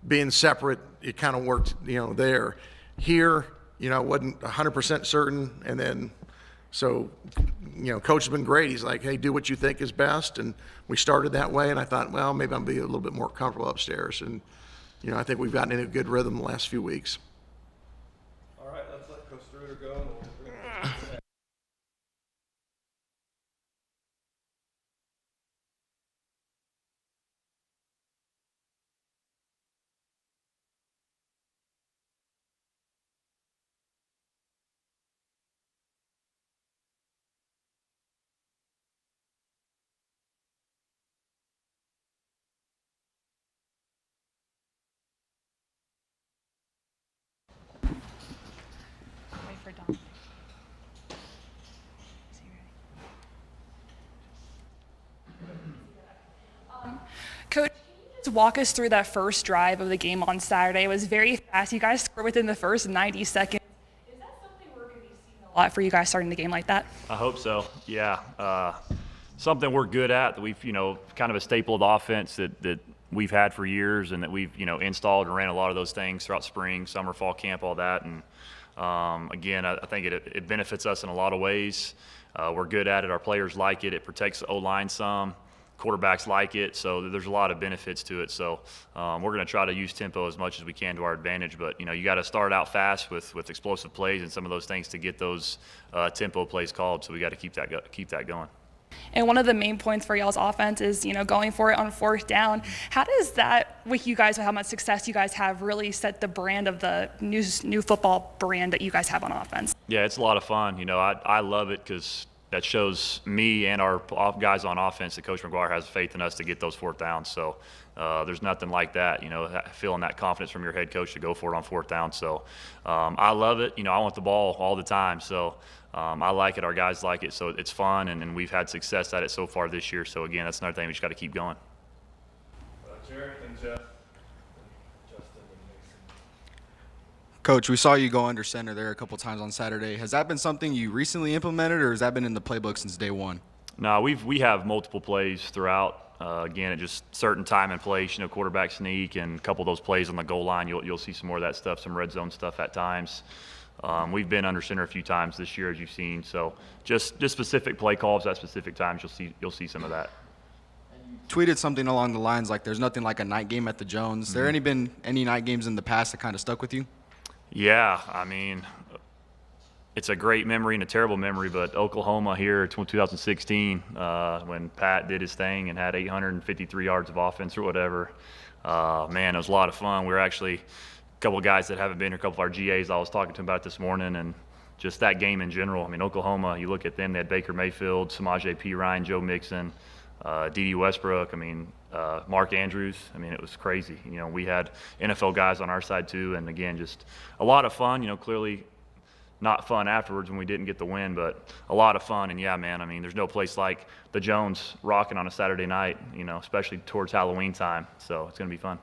being separate, it kind of worked, there. Here, I wasn't 100% certain, and then so, Coach has been great. He's like, hey, do what you think is best, and we started that way, and I thought, well, maybe I'll be a little bit more comfortable upstairs, and I think we've gotten in a good rhythm the last few weeks. All right, let's let Coach Struder go. And we'll bring it Wait for Don. Is he ready? Coach, can you just walk us through that first drive of the game on Saturday? It was very fast. You guys scored within the first 90 seconds. Is that something we're going to be seeing a lot for you guys starting the game like that? I hope so. Yeah. Something we're good at that we've, kind of a staple of the offense that we've had for years and that we've, installed and ran a lot of those things throughout spring, summer, fall camp, all that. And again, I think it benefits us in a lot of ways. We're good at it. Our players like it. It protects the O-line some. Quarterbacks like it, so there's a lot of benefits to it. So we're going to try to use tempo as much as we can to our advantage. But you got to start out fast with explosive plays and some of those things to get those tempo plays called. So we got to keep that going. And one of the main points for y'all's offense is, going for it on fourth down. How does that, with you guys, with how much success you guys have, really set the brand of the new football brand that you guys have on offense? Yeah, it's a lot of fun. I love it because that shows me and our guys on offense that Coach McGuire has faith in us to get those fourth downs. So there's nothing like that, feeling that confidence from your head coach to go for it on fourth down. So I love it. I want the ball all the time. So I like it. Our guys like it. So it's fun, and we've had success at it so far this year. So, again, that's another thing we just got to keep going. Jared and Jeff. Coach, we saw you go under center there a couple times on Saturday. Has that been something you recently implemented, or has that been in the playbook since day one? No, we have multiple plays throughout. Again, at just certain time and place, quarterback sneak and a couple of those plays on the goal line. You'll see some more of that stuff, some red zone stuff at times. We've been under center a few times this year, as you've seen. So just specific play calls at specific times, you'll see some of that. Tweeted something along the lines like, "There's nothing like a night game at the Jones." There been any night games in the past that kind of stuck with you? Yeah, I mean, it's a great memory and a terrible memory, but Oklahoma here, 2016, when Pat did his thing and had 853 yards of offense or whatever, man, it was a lot of fun. We were actually a couple of guys that haven't been here, a couple of our GAs I was talking to them about this morning, and just that game in general. I mean, Oklahoma, you look at them, they had Baker Mayfield, Samaje Perine, Joe Mixon, D.D. Westbrook, Mark Andrews. It was crazy. We had NFL guys on our side too, and again, just a lot of fun. Clearly not fun afterwards when we didn't get the win, but a lot of fun. And yeah, man, there's no place like the Jones rocking on a Saturday night, especially towards Halloween time. So it's going to be fun.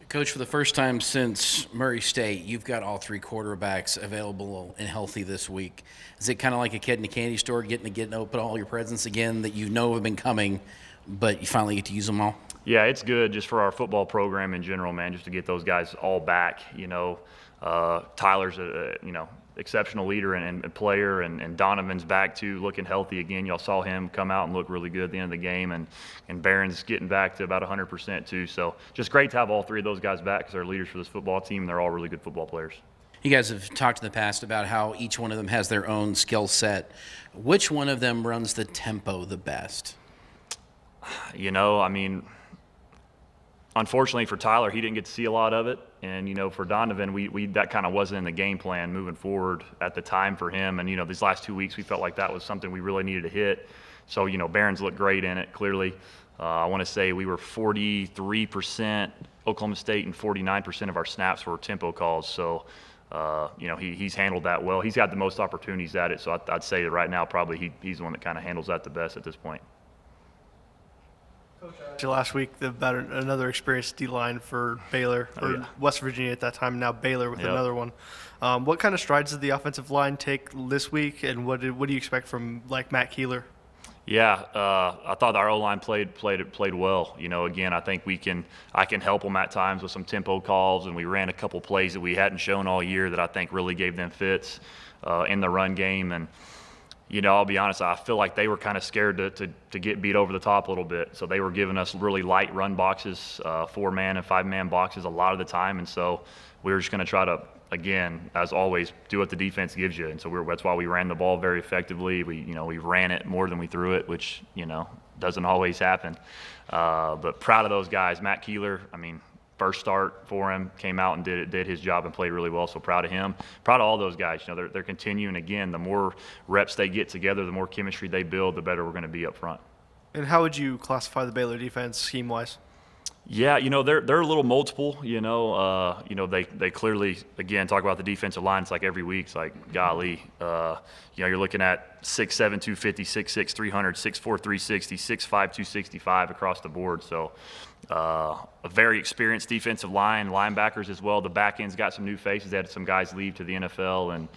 Coach, for the first time since Murray State, you've got all three quarterbacks available and healthy this week. Is it kind of like a kid in a candy store getting to open all your presents again that have been coming, but you finally get to use them all? Yeah, it's good just for our football program in general, man, just to get those guys all back. Tyler's a exceptional leader and player, and Donovan's back too, looking healthy again. Y'all saw him come out and look really good at the end of the game, and Barron's getting back to about 100% too. So just great to have all three of those guys back because they're leaders for this football team, and they're all really good football players. You guys have talked in the past about how each one of them has their own skill set. Which one of them runs the tempo the best? Unfortunately for Tyler, he didn't get to see a lot of it. And, for Donovan, we that kind of wasn't in the game plan moving forward at the time for him. And, these last 2 weeks, we felt like that was something we really needed to hit. So, Barron's looked great in it, clearly. I want to say we were 43% Oklahoma State and 49% of our snaps were tempo calls. So, he's handled that well. He's got the most opportunities at it. So I'd say that right now probably he's the one that kind of handles that the best at this point. Last week, about another experienced D-line for Baylor, or West Virginia at that time, now Baylor with another one. What kind of strides did the offensive line take this week, and what do you expect from Matt Keeler? Yeah, I thought our O-line played well. Again, I think I can help them at times with some tempo calls, and we ran a couple plays that we hadn't shown all year that I think really gave them fits in the run game. And I'll be honest, I feel like they were kind of scared to get beat over the top a little bit. So they were giving us really light run boxes, 4-man and 5-man boxes a lot of the time. And so we were just going to try to, again, as always, do what the defense gives you. And so that's why we ran the ball very effectively. We ran it more than we threw it, which, doesn't always happen. But proud of those guys. Matt Keeler, first start for him, came out and did his job and played really well. So proud of him. Proud of all those guys. They're continuing. Again, the more reps they get together, the more chemistry they build, the better we're going to be up front. And how would you classify the Baylor defense scheme-wise? Yeah, they're a little multiple. They clearly, again, talk about the defensive line. It's like every week. It's like, golly, you're looking at 6'7", 250, 6'6", 300, 6'4", 360, 6'5", 265 across the board. So a very experienced defensive line, linebackers as well. The back end's got some new faces. They had some guys leave to the NFL, and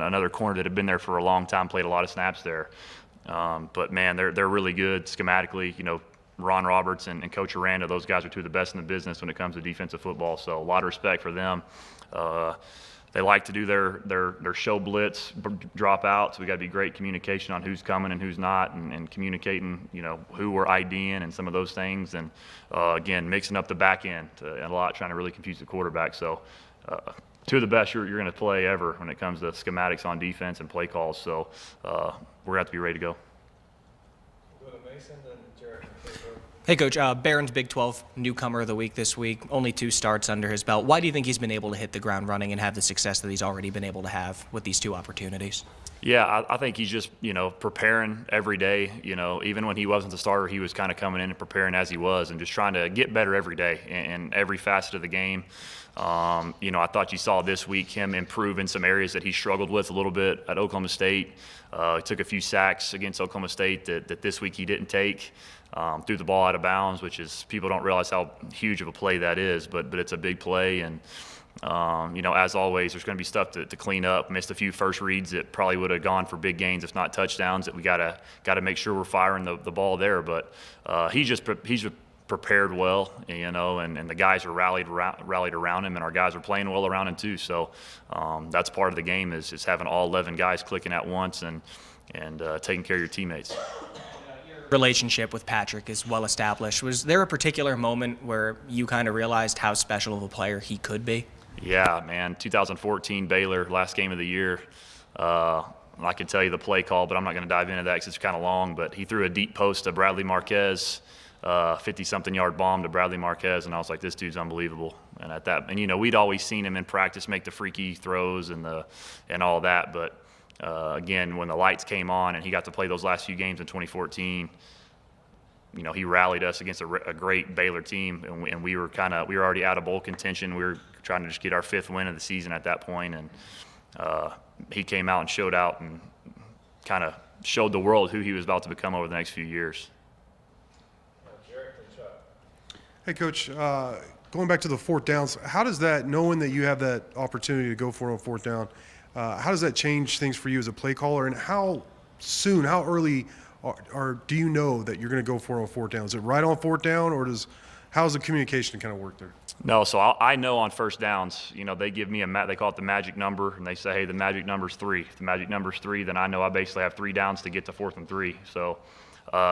another corner that had been there for a long time, played a lot of snaps there. But man, they're really good schematically. Ron Roberts and Coach Aranda, those guys are two of the best in the business when it comes to defensive football. So a lot of respect for them. They like to do their show blitz drop out, so we got to be great communication on who's coming and who's not, and communicating, who we're IDing and some of those things, and again, mixing up the back end and a lot, trying to really confuse the quarterback. So two of the best you're going to play ever when it comes to schematics on defense and play calls. So we're going to have to be ready to go. We'll go to Mason, then Jarek and Pedro. Hey, Coach. Barron's Big 12 newcomer of the week this week. Only 2 starts under his belt. Why do you think he's been able to hit the ground running and have the success that he's already been able to have with these 2 opportunities? Yeah, I think he's just, preparing every day. Even when he wasn't the starter, he was kind of coming in and preparing as he was and just trying to get better every day in every facet of the game. I thought you saw this week him improve in some areas that he struggled with a little bit at Oklahoma State. He took a few sacks against Oklahoma State that this week he didn't take. Threw the ball out of bounds, which is, people don't realize how huge of a play that is, but it's a big play. And, as always, there's going to be stuff to clean up. Missed a few first reads that probably would have gone for big gains, if not touchdowns, that we got to make sure we're firing the ball there. But he's just prepared well, and the guys are rallied around him, and our guys are playing well around him too. So that's part of the game is having all 11 guys clicking at once and taking care of your teammates. Relationship with Patrick is well established. Was there a particular moment where you kind of realized how special of a player he could be? Yeah, man. 2014 Baylor, last game of the year. I can tell you the play call, but I'm not going to dive into that because it's kind of long. But he threw a deep post to Bradley Marquez, 50-something yard bomb to Bradley Marquez, and I was like, this dude's unbelievable. And we'd always seen him in practice make the freaky throws and all that, but. Again, when the lights came on and he got to play those last few games in 2014, he rallied us against a great Baylor team, and we were already out of bowl contention. We were trying to just get our 5th win of the season at that point, and he came out and showed out and kind of showed the world who he was about to become over the next few years. Hey, Coach, going back to the 4th downs, how does that, knowing that you have that opportunity to go for it on 4th down, how does that change things for you as a play caller, and how early do you know that you're going to go for it on 4th down? Is it right on 4th down, or how's the communication kind of work there? No, so I know on first downs, they give me they call it the magic number, and they say, hey, the magic number's 3. If the magic number's 3, then I know I basically have 3 downs to get to 4th and 3. So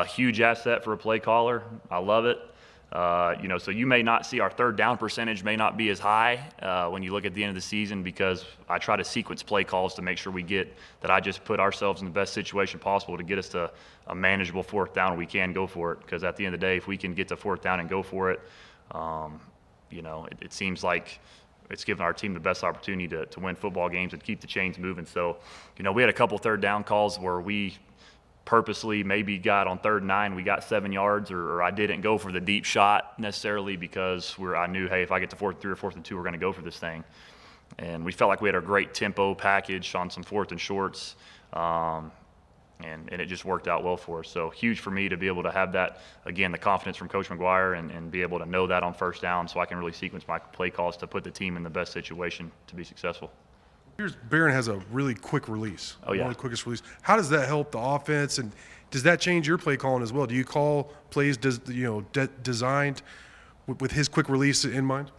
huge asset for a play caller. I love it. So you may not see our 3rd down percentage may not be as high when you look at the end of the season, because I try to sequence play calls to make sure I just put ourselves in the best situation possible to get us to a manageable 4th down. We can go for it, because at the end of the day, if we can get to 4th down and go for it, it seems like it's given our team the best opportunity to win football games and keep the chains moving. So, we had a couple 3rd down calls where we purposely maybe got on 3rd and 9, we got 7 yards, or I didn't go for the deep shot necessarily because I knew, hey, if I get to 4th and 3 or 4th and 2, we're going to go for this thing. And we felt like we had a great tempo package on some 4th and shorts, and it just worked out well for us. So huge for me to be able to have that, again, the confidence from Coach McGuire and be able to know that on 1st down, so I can really sequence my play calls to put the team in the best situation to be successful. Barron has a really quick release. Oh, yeah. One of the quickest release. How does that help the offense, and does that change your play calling as well? Do you call plays designed with his quick release in mind?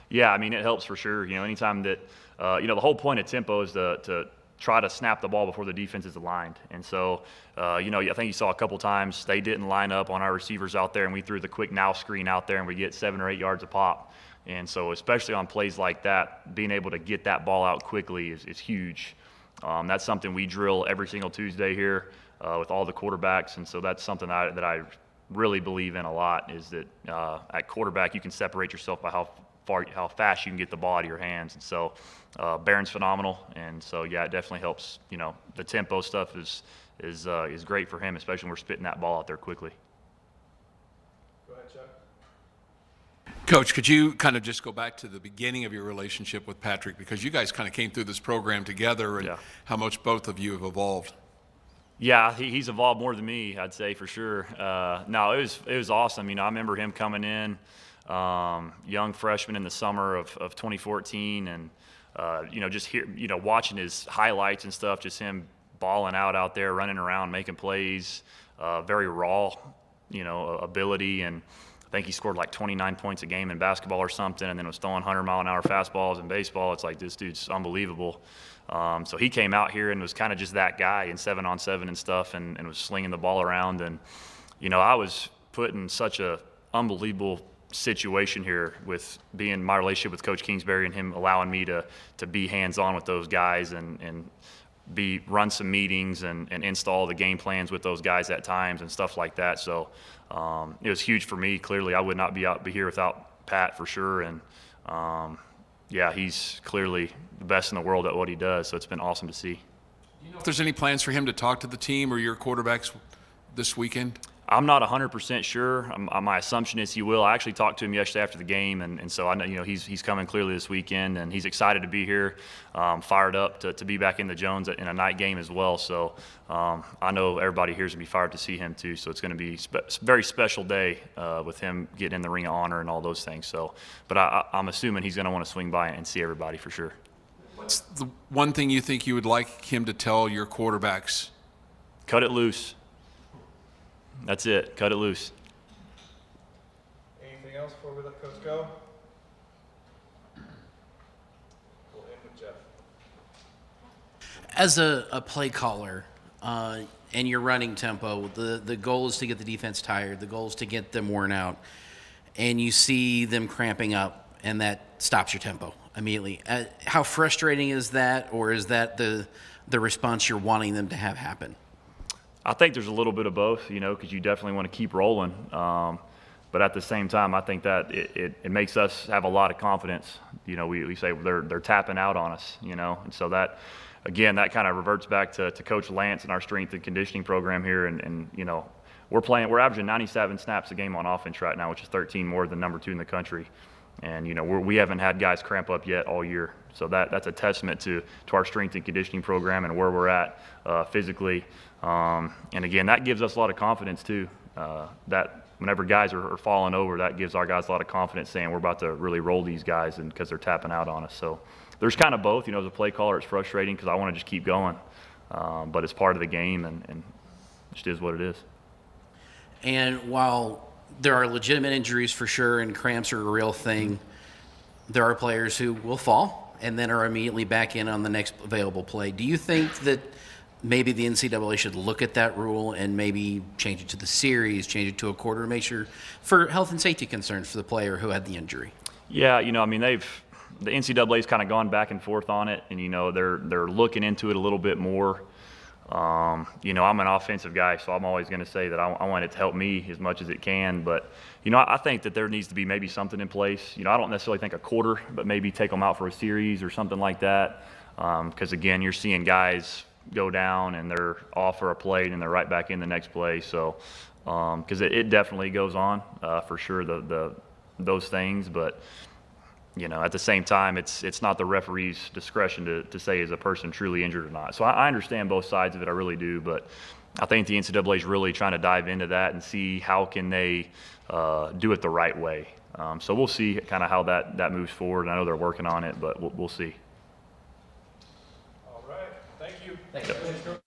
Yeah, it helps for sure. Anytime that, the whole point of tempo is to try to snap the ball before the defense is aligned. And so, I think you saw a couple times they didn't line up on our receivers out there, and we threw the quick now screen out there, and we get 7 or 8 yards a pop. And so, especially on plays like that, being able to get that ball out quickly is huge. That's something we drill every single Tuesday here with all the quarterbacks. And so that's something that I really believe in a lot, is that at quarterback you can separate yourself by how fast you can get the ball out of your hands. And so Barron's phenomenal. And so, yeah, it definitely helps. The tempo stuff is great for him, especially when we're spitting that ball out there quickly. Go ahead, Chuck. Coach, could you kind of just go back to the beginning of your relationship with Patrick, because you guys kind of came through this program together, and how much both of you have evolved? Yeah, he's evolved more than me, I'd say, for sure. No, it was awesome. I remember him coming in, young freshman in the summer of 2014, and just watching his highlights and stuff, just him balling out there, running around, making plays, very raw. ability, and I think he scored like 29 points a game in basketball or something, and then was throwing 100-mile-an-hour fastballs in baseball. It's like, this dude's unbelievable. So he came out here and was kind of just that guy in 7-on-7 and stuff, and was slinging the ball around. And, I was put in such a unbelievable situation here with being my relationship with Coach Kingsbury and him allowing me to be hands-on with those guys and run some meetings and install the game plans with those guys at times and stuff like that. So it was huge for me. Clearly, I would not be here without Pat for sure. And yeah, he's clearly the best in the world at what he does. So it's been awesome to see. Do you know if there's any plans for him to talk to the team or your quarterbacks this weekend? I'm not 100% sure. My assumption is he will. I actually talked to him yesterday after the game, and so I know he's coming clearly this weekend, and he's excited to be here, fired up to be back in the Jones in a night game as well. So I know everybody here is going to be fired to see him too. So it's going to be a very special day with him getting in the Ring of Honor and all those things. So, but I'm assuming he's going to want to swing by and see everybody for sure. What's the one thing you think you would like him to tell your quarterbacks? Cut it loose. That's it. Cut it loose. Anything else before we let Coach go? We'll end with Jeff. As a play caller, and you're running tempo, the goal is to get the defense tired. The goal is to get them worn out. And you see them cramping up, and that stops your tempo immediately. How frustrating is that, or is that the response you're wanting them to have happen? I think there's a little bit of both, because you definitely want to keep rolling. But at the same time, I think that it makes us have a lot of confidence. We say they're tapping out on us, and so that, again, that kind of reverts back to Coach Lance and our strength and conditioning program here. And we're averaging 97 snaps a game on offense right now, which is 13 more than number 2 in the country. And, we haven't had guys cramp up yet all year. So that's a testament to our strength and conditioning program and where we're at physically. And again, that gives us a lot of confidence too. That whenever guys are falling over, that gives our guys a lot of confidence saying we're about to really roll these guys, and because they're tapping out on us. So there's kind of both. As a play caller, it's frustrating because I want to just keep going. But it's part of the game, and it just is what it is. And while there are legitimate injuries for sure, and cramps are a real thing, there are players who will fall and then are immediately back in on the next available play. Do you think that maybe the NCAA should look at that rule and maybe change it to the series, change it to a quarter, make sure for health and safety concerns for the player who had the injury? Yeah, the NCAA's kind of gone back and forth on it, and they're looking into it a little bit more. I'm an offensive guy, so I'm always going to say that I want it to help me as much as it can. But, I think that there needs to be maybe something in place. I don't necessarily think a quarter, but maybe take them out for a series or something like that. Because, again, you're seeing guys go down and they're off for a play and they're right back in the next play. So, because it definitely goes on for sure, those things. But, at the same time, it's not the referee's discretion to say is a person truly injured or not. So I understand both sides of it, I really do. But I think the NCAA is really trying to dive into that and see how can they do it the right way. So we'll see kind of how that moves forward. I know they're working on it, but we'll see. All right. Thank you. Thank you.